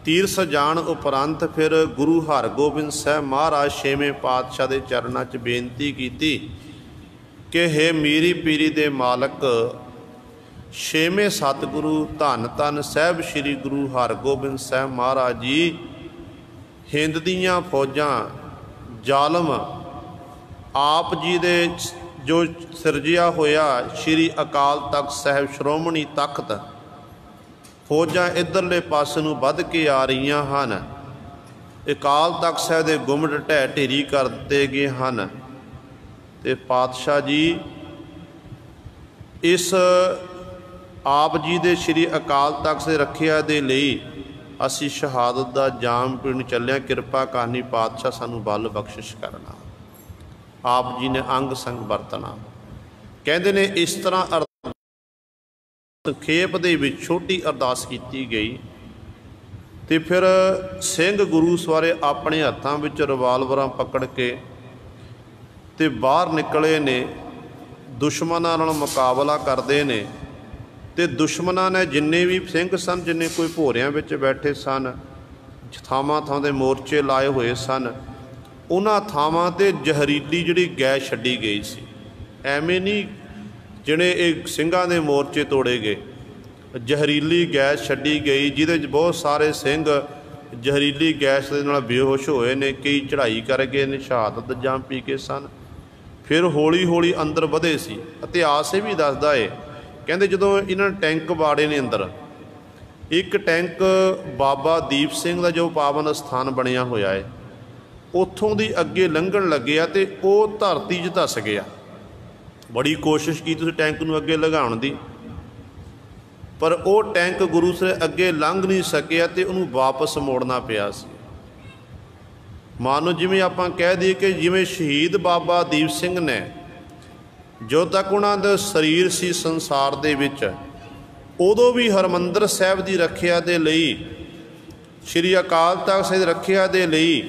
ਤੀਰ ਸਜਾਉਣ ਉਪਰੰਤ ਫਿਰ ਗੁਰੂ ਹਰਗੋਬਿੰਦ ਸਾਹਿਬ ਮਹਾਰਾਜ ਛੇਵੇਂ ਪਾਤਸ਼ਾਹ ਦੇ ਚਰਨਾਂ 'ਚ ਬੇਨਤੀ ਕੀਤੀ ਕਿ ਹੇ ਮੀਰੀ ਪੀਰੀ ਦੇ ਮਾਲਕ, ਛੇਵੇਂ ਸਤਿਗੁਰੂ ਧੰਨ ਧੰਨ ਸਾਹਿਬ ਸ਼੍ਰੀ ਗੁਰੂ ਹਰਗੋਬਿੰਦ ਸਾਹਿਬ ਮਹਾਰਾਜ ਜੀ ਹਿੰਦ ਦੀਆਂ ਫੌਜਾਂ ਜ਼ਾਲਮ ਆਪ ਜੀ ਦੇ ਜੋ ਸਿਰਜਿਆ ਹੋਇਆ ਸ਼੍ਰੀ ਅਕਾਲ ਤਖ਼ਤ ਸਾਹਿਬ ਸ਼੍ਰੋਮਣੀ ਤਖ਼ਤ ਫੌਜਾਂ ਇੱਧਰਲੇ ਪਾਸੇ ਨੂੰ ਵੱਧ ਕੇ ਆ ਰਹੀਆਂ ਹਨ। ਅਕਾਲ ਤਖ਼ਤ ਸਾਹਿਬ ਦੇ ਗੁੰਮਟ ਢਹਿ ਢੇਰੀ ਕਰ ਦਿੱਤੇ ਗਏ ਹਨ ਤੇ ਪਾਤਸ਼ਾਹ ਜੀ ਇਸ ਆਪ ਜੀ ਦੇ ਸ਼੍ਰੀ ਅਕਾਲ ਤਖ਼ਤ ਦੀ ਰੱਖਿਆ ਦੇ ਲਈ ਅਸੀਂ ਸ਼ਹਾਦਤ ਦਾ ਜਾਮ ਪੀਣ ਚੱਲਿਆ, ਕਿਰਪਾ ਕਰਨੀ ਪਾਤਸ਼ਾਹ ਸਾਨੂੰ ਬਲ ਬਖਸ਼ਿਸ਼ ਕਰਨਾ। ਆਪ ਜੀ ਨੇ ਅੰਗ ਸੰਗ ਵਰਤਣਾ। ਕਹਿੰਦੇ ਨੇ ਇਸ ਤਰ੍ਹਾਂ ਸੰਖੇਪ ਦੇ ਵਿੱਚ ਛੋਟੀ ਅਰਦਾਸ ਕੀਤੀ ਗਈ ਤੇ ਫਿਰ ਸਿੰਘ ਗੁਰੂ ਸਵਾਰੇ ਆਪਣੇ ਹੱਥਾਂ ਵਿੱਚ ਰਿਵਾਲਵਰਾਂ ਪਕੜ ਕੇ ਤੇ ਬਾਹਰ ਨਿਕਲੇ ਨੇ, ਦੁਸ਼ਮਣਾਂ ਨਾਲ ਮੁਕਾਬਲਾ ਕਰਦੇ ਨੇ। ਤੇ ਦੁਸ਼ਮਣਾਂ ਨੇ ਜਿੰਨੇ ਵੀ ਸਿੰਘ ਸਨ, ਜਿੰਨੇ ਕੋਈ ਭੋਰਿਆਂ ਵਿੱਚ ਬੈਠੇ ਸਨ, ਥਾਵਾਂ ਥਾਂ ਦੇ ਮੋਰਚੇ ਲਾਏ ਹੋਏ ਸਨ, ਉਹਨਾਂ ਥਾਵਾਂ 'ਤੇ ਜ਼ਹਿਰੀਲੀ ਜਿਹੜੀ ਗੈਸ ਛੱਡੀ ਗਈ ਸੀ। ਐਵੇਂ ਨਹੀਂ ਜਿਹੜੇ ਇਹ ਸਿੰਘਾਂ ਦੇ ਮੋਰਚੇ ਤੋੜੇ ਗਏ, ਜ਼ਹਿਰੀਲੀ ਗੈਸ ਛੱਡੀ ਗਈ ਜਿਹਦੇ 'ਚ ਬਹੁਤ ਸਾਰੇ ਸਿੰਘ ਜ਼ਹਿਰੀਲੀ ਗੈਸ ਦੇ ਨਾਲ ਬੇਹੋਸ਼ ਹੋਏ ਨੇ, ਕਈ ਚੜ੍ਹਾਈ ਕਰ ਗਏ ਨੇ, ਸ਼ਹਾਦਤ ਜਾਮ ਪੀ ਕੇ ਸਨ। ਫਿਰ ਹੌਲੀ ਹੌਲੀ ਅੰਦਰ ਵਧੇ ਸੀ। ਇਤਿਹਾਸ ਇਹ ਵੀ ਦੱਸਦਾ ਏ, ਕਹਿੰਦੇ ਜਦੋਂ ਇਹਨਾਂ ਨੇ ਟੈਂਕ ਬਾੜੇ ਨੇ ਅੰਦਰ, ਇੱਕ ਟੈਂਕ ਬਾਬਾ ਦੀਪ ਸਿੰਘ ਦਾ ਜੋ ਪਾਵਨ ਸਥਾਨ ਬਣਿਆ ਹੋਇਆ ਹੈ, ਉੱਥੋਂ ਦੀ ਅੱਗੇ ਲੰਘਣ ਲੱਗਿਆ ਤੇ ਉਹ ਧਰਤੀ 'ਚ ਧੱਸ ਗਿਆ। ਬੜੀ ਕੋਸ਼ਿਸ਼ ਕੀਤੀ ਤੁਸੀਂ ਟੈਂਕ ਨੂੰ ਅੱਗੇ ਲੰਘਾਉਣ ਦੀ, ਪਰ ਉਹ ਟੈਂਕ ਗੁਰੂ ਸਾਹਿਬ ਅੱਗੇ ਲੰਘ ਨਹੀਂ ਸਕਿਆ ਤੇ ਉਹਨੂੰ ਵਾਪਸ ਮੋੜਨਾ ਪਿਆ ਸੀ। ਮਾਨੋ ਜਿਵੇਂ ਆਪਾਂ ਕਹਿ ਦਈਏ ਕਿ ਜਿਵੇਂ ਸ਼ਹੀਦ ਬਾਬਾ ਦੀਪ ਸਿੰਘ ਨੇ, ਜਦੋਂ ਤੱਕ ਉਹਨਾਂ ਦਾ ਸਰੀਰ ਸੀ ਸੰਸਾਰ ਦੇ ਵਿੱਚ, ਉਦੋਂ ਵੀ ਹਰਿਮੰਦਰ ਸਾਹਿਬ ਦੀ ਰੱਖਿਆ ਦੇ ਲਈ, ਸ਼੍ਰੀ ਅਕਾਲ ਤਖ਼ਤ ਸਾਹਿਬ ਦੀ ਰੱਖਿਆ ਦੇ ਲਈ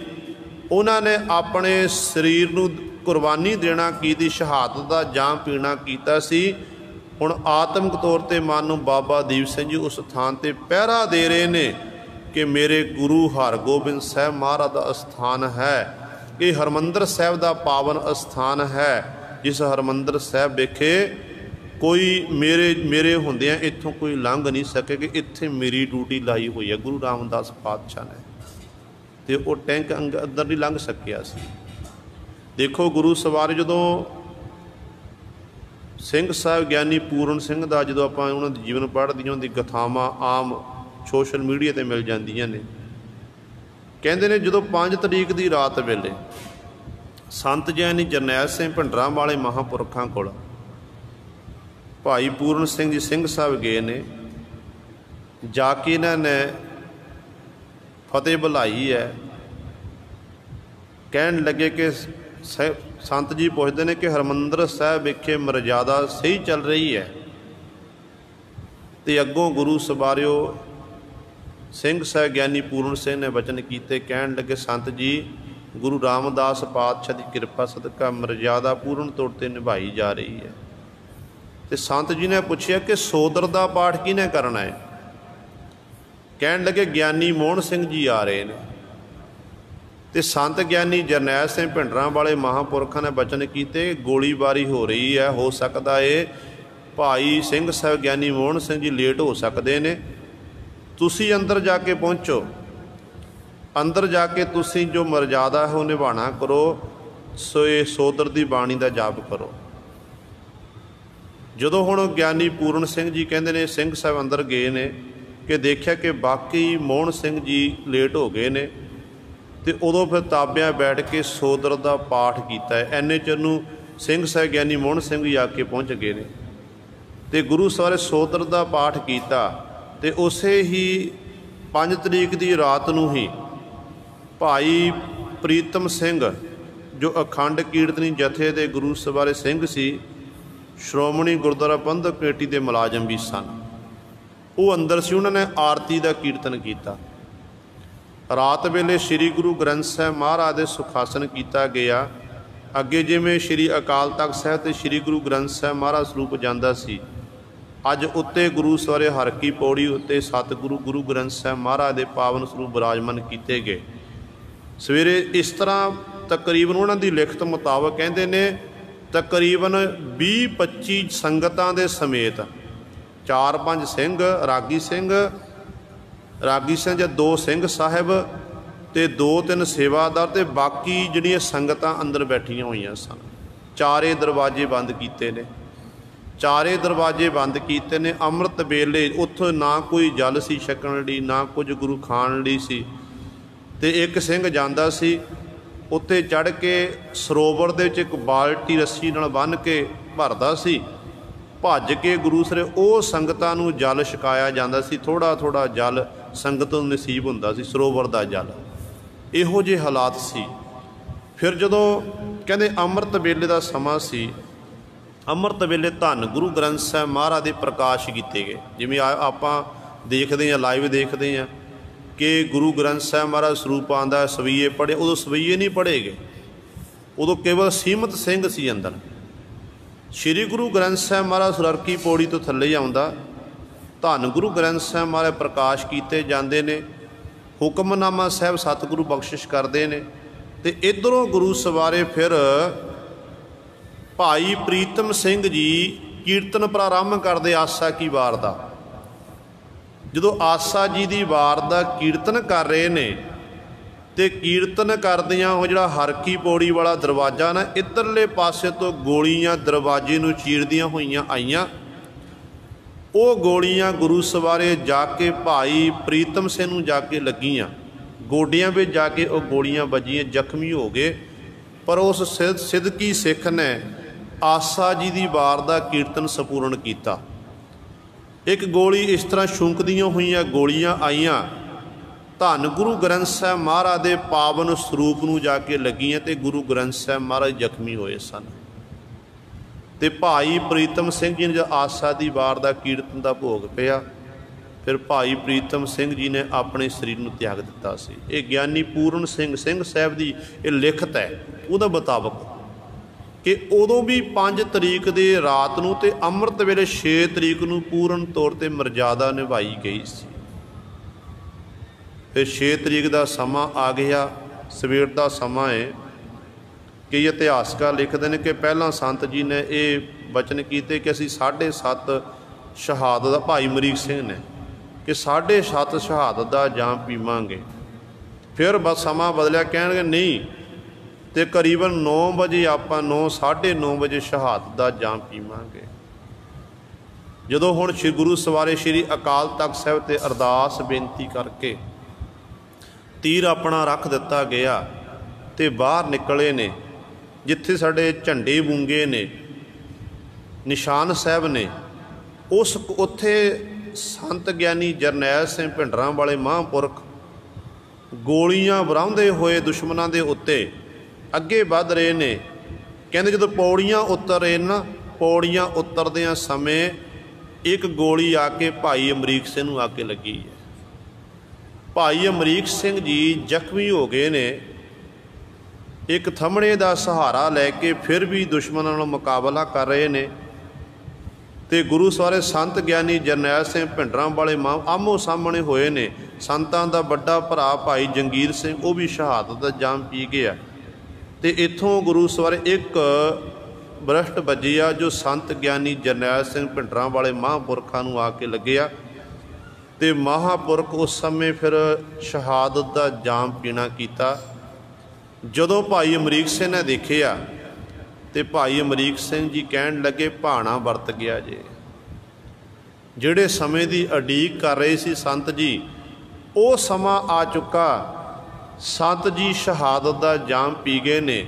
ਉਹਨਾਂ ਨੇ ਆਪਣੇ ਸਰੀਰ ਨੂੰ ਕੁਰਬਾਨੀ ਦੇਣਾ ਕੀਤੀ, ਸ਼ਹਾਦਤ ਦਾ ਜਾਮ ਪੀਣਾ ਕੀਤਾ ਸੀ। ਹੁਣ ਆਤਮਿਕ ਤੌਰ 'ਤੇ ਮਾਨੋ ਬਾਬਾ ਦੀਪ ਸਿੰਘ ਜੀ ਉਸ ਥਾਂ 'ਤੇ ਪਹਿਰਾ ਦੇ ਰਹੇ ਨੇ ਕਿ ਮੇਰੇ ਗੁਰੂ ਹਰਗੋਬਿੰਦ ਸਾਹਿਬ ਮਹਾਰਾਜ ਦਾ ਅਸਥਾਨ ਹੈ, ਇਹ ਹਰਿਮੰਦਰ ਸਾਹਿਬ ਦਾ ਪਾਵਨ ਅਸਥਾਨ ਹੈ, ਜਿਸ ਹਰਿਮੰਦਰ ਸਾਹਿਬ ਵਿਖੇ ਕੋਈ ਮੇਰੇ ਹੁੰਦਿਆਂ ਇੱਥੋਂ ਕੋਈ ਲੰਘ ਨਹੀਂ ਸਕੇ ਕਿ ਇੱਥੇ ਮੇਰੀ ਡਿਊਟੀ ਲਾਈ ਹੋਈ ਹੈ ਗੁਰੂ ਰਾਮਦਾਸ ਪਾਤਸ਼ਾਹ ਨੇ। ਤੇ ਉਹ ਟੈਂਕ ਅੰਦਰ ਨਹੀਂ ਲੰਘ ਸਕਿਆ ਸੀ। ਦੇਖੋ ਗੁਰੂ ਸਵਾਰ ਜਦੋਂ ਸਿੰਘ ਸਾਹਿਬ ਗਿਆਨੀ ਪੂਰਨ ਸਿੰਘ ਦਾ ਜਦੋਂ ਆਪਾਂ ਉਹਨਾਂ ਦੇ ਜੀਵਨ ਪੜ੍ਹਦੇ ਹਾਂ, ਉਹਨਾਂ ਦੀ ਕਥਾਵਾਂ ਆਮ ਸੋਸ਼ਲ ਮੀਡੀਆ 'ਤੇ ਮਿਲ ਜਾਂਦੀਆਂ ਨੇ। ਕਹਿੰਦੇ ਨੇ ਜਦੋਂ 5 ਤਰੀਕ ਦੀ ਰਾਤ ਵੇਲੇ ਸੰਤ ਗਿਆਨੀ ਜਰਨੈਲ ਸਿੰਘ ਭਿੰਡਰਾਂ ਵਾਲੇ ਮਹਾਂਪੁਰਖਾਂ ਕੋਲ ਭਾਈ ਪੂਰਨ ਸਿੰਘ ਜੀ ਸਿੰਘ ਸਾਹਿਬ ਗਏ ਨੇ। ਜਾ ਕੇ ਇਹਨਾਂ ਨੇ ਫਤਿਹ ਬੁਲਾਈ ਹੈ। ਕਹਿਣ ਲੱਗੇ ਕਿ ਸੰਤ ਜੀ ਪੁੱਛਦੇ ਨੇ ਕਿ ਹਰਿਮੰਦਰ ਸਾਹਿਬ ਵਿਖੇ ਮਰਜ਼ਾਦਾ ਸਹੀ ਚੱਲ ਰਹੀ ਹੈ? ਤੇ ਅੱਗੋਂ ਗੁਰੂ ਸਵਾਰਿਓ ਸਿੰਘ ਸਾਹਿਬ ਗਿਆਨੀ ਪੂਰਨ ਸਿੰਘ ਨੇ ਬਚਨ ਕੀਤੇ। ਕਹਿਣ ਲੱਗੇ ਸੰਤ ਜੀ ਗੁਰੂ ਰਾਮਦਾਸ ਪਾਤਸ਼ਾਹ ਦੀ ਕਿਰਪਾ ਸਦਕਾ ਮਰਜ਼ਾਦਾ ਪੂਰਨ ਤੌਰ 'ਤੇ ਨਿਭਾਈ ਜਾ ਰਹੀ ਹੈ। ਤੇ ਸੰਤ ਜੀ ਨੇ ਪੁੱਛਿਆ ਕਿ ਸੋਦਰ ਦਾ ਪਾਠ ਕਿਹਨੇ ਕਰਨਾ ਹੈ? ਕਹਿਣ ਲੱਗੇ ਗਿਆਨੀ ਮੋਹਨ ਸਿੰਘ ਜੀ ਆ ਰਹੇ ਨੇ। ਤੇ ਸੰਤ ਗਿਆਨੀ ਜਰਨੈਲ ਸਿੰਘ ਭਿੰਡਰਾਂ ਵਾਲੇ ਮਹਾਂਪੁਰਖਾਂ ਨੇ ਬਚਨ ਕੀਤੇ ਗੋਲੀਬਾਰੀ ਹੋ ਰਹੀ ਹੈ, ਹੋ ਸਕਦਾ ਏ ਭਾਈ ਸਿੰਘ ਸਾਹਿਬ ਗਿਆਨੀ ਮੋਹਨ ਸਿੰਘ ਜੀ ਲੇਟ ਹੋ ਸਕਦੇ ਨੇ, ਤੁਸੀਂ ਅੰਦਰ ਜਾ ਕੇ ਪਹੁੰਚੋ। ਅੰਦਰ ਜਾ ਕੇ ਤੁਸੀਂ ਜੋ ਮਰਜ਼ਾਦਾ ਹੈ ਉਹ ਨਿਭਾਉਣਾ ਕਰੋ। ਸੋ ਇਹ ਸੋਦਰ ਦੀ ਬਾਣੀ ਦਾ ਜਾਪ ਕਰੋ। ਜਦੋਂ ਹੁਣ ਗਿਆਨੀ ਪੂਰਨ ਸਿੰਘ ਜੀ ਕਹਿੰਦੇ ਨੇ ਸਿੰਘ ਸਾਹਿਬ ਅੰਦਰ ਗਏ ਨੇ ਕਿ ਦੇਖਿਆ ਕਿ ਬਾਕੀ ਮੋਹਨ ਸਿੰਘ ਜੀ ਲੇਟ ਹੋ ਗਏ ਨੇ। ਤੇ ਉਦੋਂ ਫਿਰ ਤਾਬਿਆਂ ਬੈਠ ਕੇ ਸੋਦਰ ਦਾ ਪਾਠ ਕੀਤਾ ਹੈ। ਐਨੇ ਚਿਰ ਨੂੰ ਸਿੰਘ ਸਾਹਿਬ ਗਿਆਨੀ ਮੋਹਨ ਸਿੰਘ ਜੀ ਆ ਕੇ ਪਹੁੰਚ ਗਏ ਨੇ ਤੇ ਗੁਰੂ ਸਵਾਰੇ ਸੋਦਰ ਦਾ ਪਾਠ ਕੀਤਾ। ਤੇ ਉਸੇ ਹੀ 5 ਤਰੀਕ ਦੀ ਰਾਤ ਨੂੰ ਹੀ ਭਾਈ ਪ੍ਰੀਤਮ ਸਿੰਘ ਜੋ ਅਖੰਡ ਕੀਰਤਨੀ ਜਥੇ ਦੇ ਗੁਰੂ ਸਵਾਰੇ ਸਿੰਘ ਸੀ, ਸ਼੍ਰੋਮਣੀ ਗੁਰਦੁਆਰਾ ਪ੍ਰਬੰਧਕ ਕਮੇਟੀ ਦੇ ਮੁਲਾਜ਼ਮ ਵੀ ਸਨ, ਉਹ ਅੰਦਰ ਸੀ। ਉਹਨਾਂ ਨੇ ਆਰਤੀ ਦਾ ਕੀਰਤਨ ਕੀਤਾ। ਰਾਤ ਵੇਲੇ ਸ੍ਰੀ ਗੁਰੂ ਗ੍ਰੰਥ ਸਾਹਿਬ ਮਹਾਰਾਜ ਦੇ ਸੁਖਾਸਨ ਕੀਤਾ ਗਿਆ। ਅੱਗੇ ਜਿਵੇਂ ਸ੍ਰੀ ਅਕਾਲ ਤਖਤ ਸਾਹਿਬ ਤੇ ਸ੍ਰੀ ਗੁਰੂ ਗ੍ਰੰਥ ਸਾਹਿਬ ਮਹਾਰਾਜ ਸਰੂਪ ਜਾਂਦਾ ਸੀ, ਅੱਜ ਉੱਤੇ ਗੁਰੂ ਸਵਾਰੇ ਹਰ ਕੀ ਪੌੜੀ ਉੱਤੇ ਸਤਿਗੁਰੂ ਗੁਰੂ ਗ੍ਰੰਥ ਸਾਹਿਬ ਮਹਾਰਾਜ ਦੇ ਪਾਵਨ ਸਰੂਪ ਬਿਰਾਜਮਾਨ ਕੀਤੇ ਗਏ। ਸਵੇਰੇ ਇਸ ਤਰ੍ਹਾਂ ਤਕਰੀਬਨ ਉਹਨਾਂ ਦੀ ਲਿਖਤ ਮੁਤਾਬਕ ਕਹਿੰਦੇ ਨੇ ਤਕਰੀਬਨ 20-25 ਸੰਗਤਾਂ ਦੇ ਸਮੇਤ 4-5 ਸਿੰਘ ਰਾਗੀ ਸਿੰਘ ਜਾਂ 2 ਸਿੰਘ ਸਾਹਿਬ ਤੇ 2-3 ਸੇਵਾਦਾਰ ਤੇ ਬਾਕੀ ਜਿਹੜੀਆਂ ਸੰਗਤਾਂ ਅੰਦਰ ਬੈਠੀਆਂ ਹੋਈਆਂ ਸਨ। ਚਾਰੇ ਦਰਵਾਜ਼ੇ ਬੰਦ ਕੀਤੇ ਨੇ। ਚਾਰੇ ਦਰਵਾਜ਼ੇ ਬੰਦ ਕੀਤੇ ਨੇ। ਅੰਮ੍ਰਿਤ ਵੇਲੇ ਉੱਥੋਂ ਨਾ ਕੋਈ ਜਲ ਸੀ ਛਕਣ ਲਈ, ਨਾ ਕੁਝ ਗੁਰੂ ਖਾਣ ਲਈ ਸੀ। ਤੇ ਇੱਕ ਸਿੰਘ ਜਾਂਦਾ ਸੀ, ਉੱਤੇ ਚੜ੍ਹ ਕੇ ਸਰੋਵਰ ਦੇ ਵਿੱਚ ਇੱਕ ਬਾਲਟੀ ਰੱਸੀ ਨਾਲ ਬੰਨ੍ਹ ਕੇ ਭਰਦਾ ਸੀ। ਭੱਜ ਕੇ ਗੁਰੂ ਸਰੇ ਉਹ ਸੰਗਤਾਂ ਨੂੰ ਜਲ ਛਕਾਇਆ ਜਾਂਦਾ ਸੀ। ਥੋੜ੍ਹਾ ਥੋੜ੍ਹਾ ਜਲ ਸੰਗਤ ਨੂੰ ਨਸੀਬ ਹੁੰਦਾ ਸੀ, ਸਰੋਵਰ ਦਾ ਜਲ। ਇਹੋ ਜਿਹੇ ਹਾਲਾਤ ਸੀ। ਫਿਰ ਜਦੋਂ ਕਹਿੰਦੇ ਅੰਮ੍ਰਿਤ ਵੇਲੇ ਦਾ ਸਮਾਂ ਸੀ, ਅੰਮ੍ਰਿਤ ਵੇਲੇ ਧੰਨ ਗੁਰੂ ਗ੍ਰੰਥ ਸਾਹਿਬ ਮਹਾਰਾਜ ਦੇ ਪ੍ਰਕਾਸ਼ ਕੀਤੇ ਗਏ। ਜਿਵੇਂ ਆਪਾਂ ਦੇਖਦੇ ਹਾਂ, ਲਾਈਵ ਦੇਖਦੇ ਹਾਂ ਕਿ ਗੁਰੂ ਗ੍ਰੰਥ ਸਾਹਿਬ ਮਹਾਰਾਜ ਸਰੂਪ ਆਉਂਦਾ, ਸਵਈਏ ਪੜ੍ਹੇ। ਉਦੋਂ ਸਵਈਏ ਨਹੀਂ ਪੜ੍ਹੇ ਗਏ, ਉਦੋਂ ਕੇਵਲ ਸੀਮਤ ਸਿੰਘ ਸੀ ਅੰਦਰ। ਸ੍ਰੀ ਗੁਰੂ ਗ੍ਰੰਥ ਸਾਹਿਬ ਮਹਾਰਾਜ ਸੁਰਰਕੀ ਪੌੜੀ ਤੋਂ ਥੱਲੇ ਆਉਂਦਾ, ਧੰਨ ਗੁਰੂ ਗ੍ਰੰਥ ਸਾਹਿਬ ਮਹਾਰਾਜ ਪ੍ਰਕਾਸ਼ ਕੀਤੇ ਜਾਂਦੇ ਨੇ। ਹੁਕਮਨਾਮਾ ਸਾਹਿਬ ਸਤਿਗੁਰੂ ਬਖਸ਼ਿਸ਼ ਕਰਦੇ ਨੇ। ਤੇ ਇੱਧਰੋਂ ਗੁਰੂ ਸਵਾਰੇ ਫਿਰ ਭਾਈ ਪ੍ਰੀਤਮ ਸਿੰਘ ਜੀ ਕੀਰਤਨ ਪ੍ਰਾਰੰਭ ਕਰਦੇ ਆਸਾ ਕੀ ਵਾਰ ਦਾ। ਜਦੋਂ ਆਸਾ ਜੀ ਦੀ ਵਾਰ ਦਾ ਕੀਰਤਨ ਕਰ ਰਹੇ ਨੇ ਤੇ ਕੀਰਤਨ ਕਰਦਿਆਂ ਉਹ ਜਿਹੜਾ ਹਰ ਕੀ ਪੌੜੀ ਵਾਲਾ ਦਰਵਾਜ਼ਾ ਨਾ, ਇੱਧਰਲੇ ਪਾਸੇ ਤੋਂ ਗੋਲੀਆਂ ਦਰਵਾਜ਼ੇ ਨੂੰ ਚੀਰਦੀਆਂ ਹੋਈਆਂ ਆਈਆਂ। ਉਹ ਗੋਲੀਆਂ ਗੁਰੂ ਸਵਾਰੇ ਜਾ ਕੇ ਭਾਈ ਪ੍ਰੀਤਮ ਸਿੰਘ ਨੂੰ ਜਾ ਕੇ ਲੱਗੀਆਂ, ਗੋਡਿਆਂ ਵਿੱਚ ਜਾ ਕੇ ਉਹ ਗੋਲੀਆਂ ਵੱਜੀਆਂ, ਜ਼ਖਮੀ ਹੋ ਗਏ। ਪਰ ਉਸ ਸਿੱਧਕੀ ਸਿੱਖ ਨੇ ਆਸਾ ਜੀ ਦੀ ਵਾਰ ਦਾ ਕੀਰਤਨ ਸੰਪੂਰਨ ਕੀਤਾ। ਇੱਕ ਗੋਲੀ ਇਸ ਤਰ੍ਹਾਂ ਛੁੰਕਦੀਆਂ ਹੋਈਆਂ ਗੋਲੀਆਂ ਆਈਆਂ, ਧੰਨ ਗੁਰੂ ਗ੍ਰੰਥ ਸਾਹਿਬ ਮਹਾਰਾਜ ਦੇ ਪਾਵਨ ਸਰੂਪ ਨੂੰ ਜਾ ਕੇ ਲੱਗੀਆਂ ਤੇ ਗੁਰੂ ਗ੍ਰੰਥ ਸਾਹਿਬ ਮਹਾਰਾਜ ਜ਼ਖਮੀ ਹੋਏ ਸਨ। ਤੇ ਭਾਈ ਪ੍ਰੀਤਮ ਸਿੰਘ ਜੀ ਨੇ ਜਦ ਆਸਾ ਦੀ ਵਾਰ ਦਾ ਕੀਰਤਨ ਦਾ ਭੋਗ ਪਿਆ, ਫਿਰ ਭਾਈ ਪ੍ਰੀਤਮ ਸਿੰਘ ਜੀ ਨੇ ਆਪਣੇ ਸਰੀਰ ਨੂੰ ਤਿਆਗ ਦਿੱਤਾ ਸੀ। ਇਹ ਗਿਆਨੀ ਪੂਰਨ ਸਿੰਘ ਸਾਹਿਬ ਦੀ ਇਹ ਲਿਖਤ ਹੈ ਉਹਦਾ ਮੁਤਾਬਕ ਕਿ ਉਦੋਂ ਵੀ 5 ਤਰੀਕ ਦੇ ਰਾਤ ਨੂੰ ਤੇ ਅੰਮ੍ਰਿਤ ਵੇਲੇ 6 ਤਰੀਕ ਨੂੰ ਪੂਰਨ ਤੌਰ 'ਤੇ ਮਰਜ਼ਾਦਾ ਨਿਭਾਈ ਗਈ ਸੀ। ਫਿਰ 6 ਤਰੀਕ ਦਾ ਸਮਾਂ ਆ ਗਿਆ, ਸਵੇਰ ਦਾ ਸਮਾਂ ਹੈ। ਕਈ ਇਤਿਹਾਸਕਾਰ ਲਿਖਦੇ ਨੇ ਕਿ ਪਹਿਲਾਂ ਸੰਤ ਜੀ ਨੇ ਇਹ ਬਚਨ ਕੀਤੇ ਕਿ ਅਸੀਂ 7.5 ਸ਼ਹਾਦਤ ਦਾ, ਭਾਈ ਅਮਰੀਕ ਸਿੰਘ ਨੇ ਕਿ 7.5 ਸ਼ਹਾਦਤ ਦਾ ਜਾਮ ਪੀਵਾਂਗੇ। ਫਿਰ ਬਸ ਸਮਾਂ ਬਦਲਿਆ, ਕਹਿਣਗੇ ਨਹੀਂ ਤੇ ਕਰੀਬਨ 9 ਵਜੇ ਆਪਾਂ 9:30 ਵਜੇ ਸ਼ਹਾਦਤ ਦਾ ਜਾਮ ਪੀਵਾਂਗੇ। ਜਦੋਂ ਹੁਣ ਸ਼੍ਰੀ ਗੁਰੂ ਸਵਾਰੇ ਸ਼੍ਰੀ ਅਕਾਲ ਤਖਤ ਸਾਹਿਬ ਤੇ ਅਰਦਾਸ ਬੇਨਤੀ ਕਰਕੇ ਤੀਰ ਆਪਣਾ ਰੱਖ ਦਿੱਤਾ ਗਿਆ ਤੇ ਬਾਹਰ ਨਿਕਲੇ ਨੇ, ਜਿੱਥੇ ਸਾਡੇ ਝੰਡੇ ਬੂੰਗੇ ਨੇ, ਨਿਸ਼ਾਨ ਸਾਹਿਬ ਨੇ, ਉਸ ਉੱਥੇ ਸੰਤ ਗਿਆਨੀ ਜਰਨੈਲ ਸਿੰਘ ਭਿੰਡਰਾਂ ਵਾਲੇ ਮਹਾਂਪੁਰਖ ਗੋਲੀਆਂ ਵਰਾਉਂਦੇ ਹੋਏ ਦੁਸ਼ਮਣਾਂ ਦੇ ਉੱਤੇ ਅੱਗੇ ਵੱਧ ਰਹੇ ਨੇ। ਕਹਿੰਦੇ ਜਦੋਂ ਪੌੜੀਆਂ ਉਤਰ ਰਹੇ ਨਾ, ਪੌੜੀਆਂ ਉਤਰਦਿਆਂ ਸਮੇਂ ਇੱਕ ਗੋਲੀ ਆ ਕੇ ਭਾਈ ਅਮਰੀਕ ਸਿੰਘ ਨੂੰ ਆ ਕੇ ਲੱਗੀ ਹੈ। ਭਾਈ ਅਮਰੀਕ ਸਿੰਘ ਜੀ ਜ਼ਖਮੀ ਹੋ ਗਏ ਨੇ। ਇੱਕ ਥੰਮੜੇ ਦਾ ਸਹਾਰਾ ਲੈ ਕੇ ਫਿਰ ਵੀ ਦੁਸ਼ਮਣਾਂ ਨਾਲ ਮੁਕਾਬਲਾ ਕਰ ਰਹੇ ਨੇ ਤੇ ਗੁਰੂ ਸਵਾਰੇ ਸੰਤ ਗਿਆਨੀ ਜਰਨੈਲ ਸਿੰਘ ਭਿੰਡਰਾਂ ਵਾਲੇ ਆਮੋ ਸਾਹਮਣੇ ਹੋਏ ਨੇ। ਸੰਤਾਂ ਦਾ ਵੱਡਾ ਭਰਾ ਭਾਈ ਜੰਗੀਰ ਸਿੰਘ ਉਹ ਵੀ ਸ਼ਹਾਦਤ ਦਾ ਜਾਮ ਪੀ ਗਿਆ ਤੇ ਇੱਥੋਂ ਗੁਰੂ ਸਵਾਰੇ ਇੱਕ ਬਰਸ਼ਟ ਵੱਜੀ ਆ ਜੋ ਸੰਤ ਗਿਆਨੀ ਜਰਨੈਲ ਸਿੰਘ ਭਿੰਡਰਾਂ ਵਾਲੇ ਮਹਾਂਪੁਰਖਾਂ ਨੂੰ ਆ ਕੇ ਲੱਗਿਆ ਤੇ ਮਹਾਂਪੁਰਖ ਉਸ ਸਮੇਂ ਫਿਰ ਸ਼ਹਾਦਤ ਦਾ ਜਾਮ ਪੀਣਾ ਕੀਤਾ। ਜਦੋਂ ਭਾਈ ਅਮਰੀਕ ਸਿੰਘ ਨੇ ਦੇਖਿਆ ਤੇ ਭਾਈ ਅਮਰੀਕ ਸਿੰਘ ਜੀ ਕਹਿਣ ਲੱਗੇ ਭਾਣਾ ਵਰਤ ਗਿਆ ਜੇ। ਜਿਹੜੇ ਸਮੇਂ ਦੀ ਉਡੀਕ ਕਰ ਰਹੇ ਸੀ ਸੰਤ ਜੀ, ਉਹ ਸਮਾਂ ਆ ਚੁੱਕਾ। ਸੰਤ ਜੀ ਸ਼ਹਾਦਤ ਦਾ ਜਾਮ ਪੀ ਗਏ ਨੇ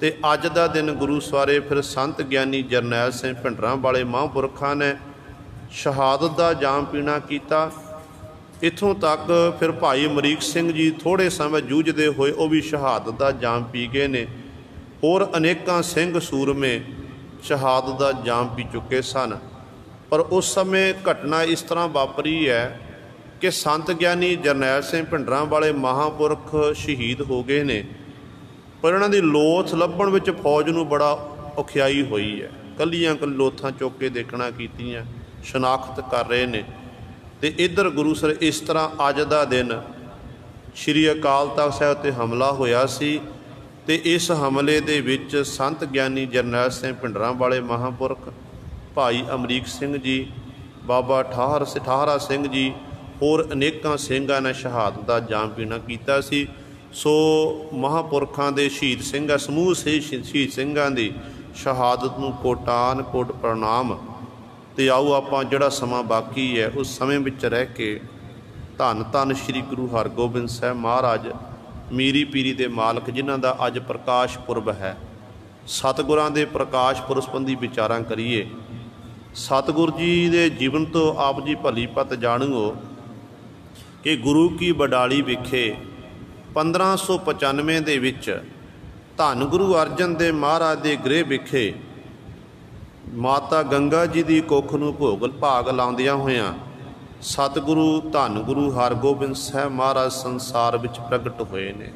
ਤੇ ਅੱਜ ਦਾ ਦਿਨ ਗੁਰੂ ਸਵਾਰੇ ਫਿਰ ਸੰਤ ਗਿਆਨੀ ਜਰਨੈਲ ਸਿੰਘ ਭਿੰਡਰਾਂ ਵਾਲੇ ਮਹਾਂਪੁਰਖਾਂ ਨੇ ਸ਼ਹਾਦਤ ਦਾ ਜਾਮ ਪੀਣਾ ਕੀਤਾ। ਇੱਥੋਂ ਤੱਕ ਫਿਰ ਭਾਈ ਅਮਰੀਕ ਸਿੰਘ ਜੀ ਥੋੜ੍ਹੇ ਸਮੇਂ ਜੂਝਦੇ ਹੋਏ ਉਹ ਵੀ ਸ਼ਹਾਦਤ ਦਾ ਜਾਮ ਪੀ ਗਏ ਨੇ। ਹੋਰ ਅਨੇਕਾਂ ਸਿੰਘ ਸੂਰਮੇ ਸ਼ਹਾਦਤ ਦਾ ਜਾਮ ਪੀ ਚੁੱਕੇ ਸਨ। ਪਰ ਉਸ ਸਮੇਂ ਘਟਨਾ ਇਸ ਤਰ੍ਹਾਂ ਵਾਪਰੀ ਹੈ ਕਿ ਸੰਤ ਗਿਆਨੀ ਜਰਨੈਲ ਸਿੰਘ ਭਿੰਡਰਾਂ ਵਾਲੇ ਮਹਾਂਪੁਰਖ ਸ਼ਹੀਦ ਹੋ ਗਏ ਨੇ, ਪਰ ਇਹਨਾਂ ਦੀ ਲੋਥ ਲੱਭਣ ਵਿੱਚ ਫੌਜ ਨੂੰ ਬੜਾ ਔਖਿਆਈ ਹੋਈ ਹੈ। ਕੱਲੀਆਂ ਲੋਥਾਂ ਚੁੱਕ ਕੇ ਦੇਖਣਾ ਕੀਤੀਆਂ, ਸ਼ਨਾਖਤ ਕਰ ਰਹੇ ਨੇ। ਤੇ ਇੱਧਰ ਗੁਰੂ ਸਰ ਇਸ ਤਰ੍ਹਾਂ ਅੱਜ ਦਾ ਦਿਨ ਸ਼੍ਰੀ ਅਕਾਲ ਤਖਤ ਸਾਹਿਬ 'ਤੇ ਹਮਲਾ ਹੋਇਆ ਸੀ ਤੇ ਇਸ ਹਮਲੇ ਦੇ ਵਿੱਚ ਸੰਤ ਗਿਆਨੀ ਜਰਨੈਲ ਸਿੰਘ ਭਿੰਡਰਾਂ ਵਾਲੇ ਮਹਾਂਪੁਰਖ, ਭਾਈ ਅਮਰੀਕ ਸਿੰਘ ਜੀ, ਬਾਬਾ ਠਾਹਰਾ ਸਿੰਘ ਜੀ, ਹੋਰ ਅਨੇਕਾਂ ਸਿੰਘਾਂ ਨੇ ਸ਼ਹਾਦਤ ਦਾ ਜਾਮ ਪੀਣਾ ਕੀਤਾ ਸੀ। ਸੋ ਮਹਾਂਪੁਰਖਾਂ ਦੇ ਸ਼ਹੀਦ ਸਿੰਘਾਂ, ਸਮੂਹ ਸ਼ਹੀਦ ਸਿੰਘਾਂ ਦੀ ਸ਼ਹਾਦਤ ਨੂੰ ਕੋਟਾਨ ਕੋਟ ਪ੍ਰਣਾਮ। ਤੇ ਆਓ ਆਪਾਂ ਜਿਹੜਾ ਸਮਾਂ ਬਾਕੀ ਹੈ ਉਸ ਸਮੇਂ ਵਿੱਚ ਰਹਿ ਕੇ ਧੰਨ ਧੰਨ ਸ਼੍ਰੀ ਗੁਰੂ ਹਰਗੋਬਿੰਦ ਸਾਹਿਬ ਮਹਾਰਾਜ ਮੀਰੀ ਪੀਰੀ ਦੇ ਮਾਲਕ, ਜਿਨ੍ਹਾਂ ਦਾ ਅੱਜ ਪ੍ਰਕਾਸ਼ ਪੁਰਬ ਹੈ, ਸਤਿਗੁਰਾਂ ਦੇ ਪ੍ਰਕਾਸ਼ ਪੁਰਬ ਸੰਬੰਧੀ ਵਿਚਾਰਾਂ ਕਰੀਏ। ਸਤਿਗੁਰ ਜੀ ਦੇ ਜੀਵਨ ਤੋਂ ਆਪ ਜੀ ਭਲੀ ਪਤ ਜਾਣੋ ਕਿ ਗੁਰੂ ਕੀ ਬਡਾਲੀ ਵਿਖੇ 1595 ਦੇ ਵਿੱਚ ਧੰਨ ਗੁਰੂ ਅਰਜਨ ਦੇਵ ਮਹਾਰਾਜ ਦੇ ਗ੍ਰਹਿ ਵਿਖੇ ਮਾਤਾ ਗੰਗਾ ਜੀ ਦੀ ਕੁੱਖ ਨੂੰ ਭਾਗ ਲਾਉਂਦਿਆਂ ਹੋਇਆਂ ਸਤਿਗੁਰੂ ਧੰਨ ਗੁਰੂ ਹਰਗੋਬਿੰਦ ਸਾਹਿਬ ਮਹਾਰਾਜ ਸੰਸਾਰ ਵਿੱਚ ਪ੍ਰਗਟ ਹੋਏ ਨੇ।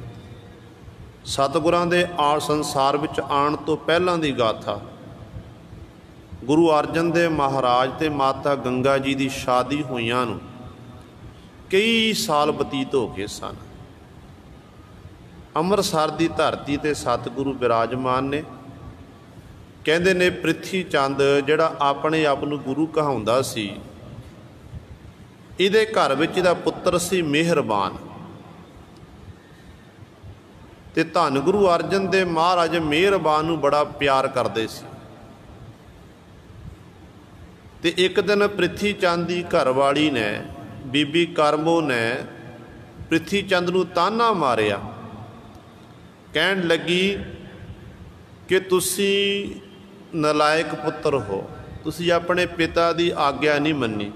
ਸਤਿਗੁਰਾਂ ਦੇ ਸੰਸਾਰ ਵਿੱਚ ਆਉਣ ਤੋਂ ਪਹਿਲਾਂ ਦੀ ਗਾਥਾ, ਗੁਰੂ ਅਰਜਨ ਦੇਵ ਮਹਾਰਾਜ ਤੇ ਮਾਤਾ ਗੰਗਾ ਜੀ ਦੀ ਸ਼ਾਦੀ ਹੋਈਆਂ ਨੂੰ ਕਈ ਸਾਲ ਬਤੀਤ ਹੋ ਗਏ ਸਨ। ਅੰਮ੍ਰਿਤਸਰ ਦੀ ਧਰਤੀ ਤੇ ਸਤਿਗੁਰੂ ਬਿਰਾਜਮਾਨ ਨੇ। ਕਹਿੰਦੇ ਨੇ ਪ੍ਰਿਥੀ ਚੰਦ ਜਿਹੜਾ ਆਪਣੇ ਆਪ ਨੂੰ ਗੁਰੂ ਕਹਾਉਂਦਾ ਸੀ, ਇਹਦੇ ਘਰ ਵਿੱਚ ਇਹਦਾ ਪੁੱਤਰ ਸੀ ਮਿਹਰਬਾਨ ਤੇ ਧੰਨ ਗੁਰੂ ਅਰਜਨ ਦੇਵ ਮਹਾਰਾਜ ਮਿਹਰਬਾਨ ਨੂੰ ਬੜਾ ਪਿਆਰ ਕਰਦੇ ਸੀ। ਤੇ ਇੱਕ ਦਿਨ ਪ੍ਰਿਥੀ ਚੰਦ ਦੀ ਘਰਵਾਲੀ ਨੇ, ਬੀਬੀ ਕਰਮੋ ਨੇ ਪ੍ਰਿਥੀ ਚੰਦ ਨੂੰ ਤਾਨਾ ਮਾਰਿਆ। ਕਹਿਣ ਲੱਗੀ ਕਿ ਤੁਸੀਂ ਨਲਾਇਕ ਪੁੱਤਰ ਹੋ, ਤੁਸੀਂ ਆਪਣੇ ਪਿਤਾ ਦੀ ਆਗਿਆ ਨਹੀਂ ਮੰਨੀ।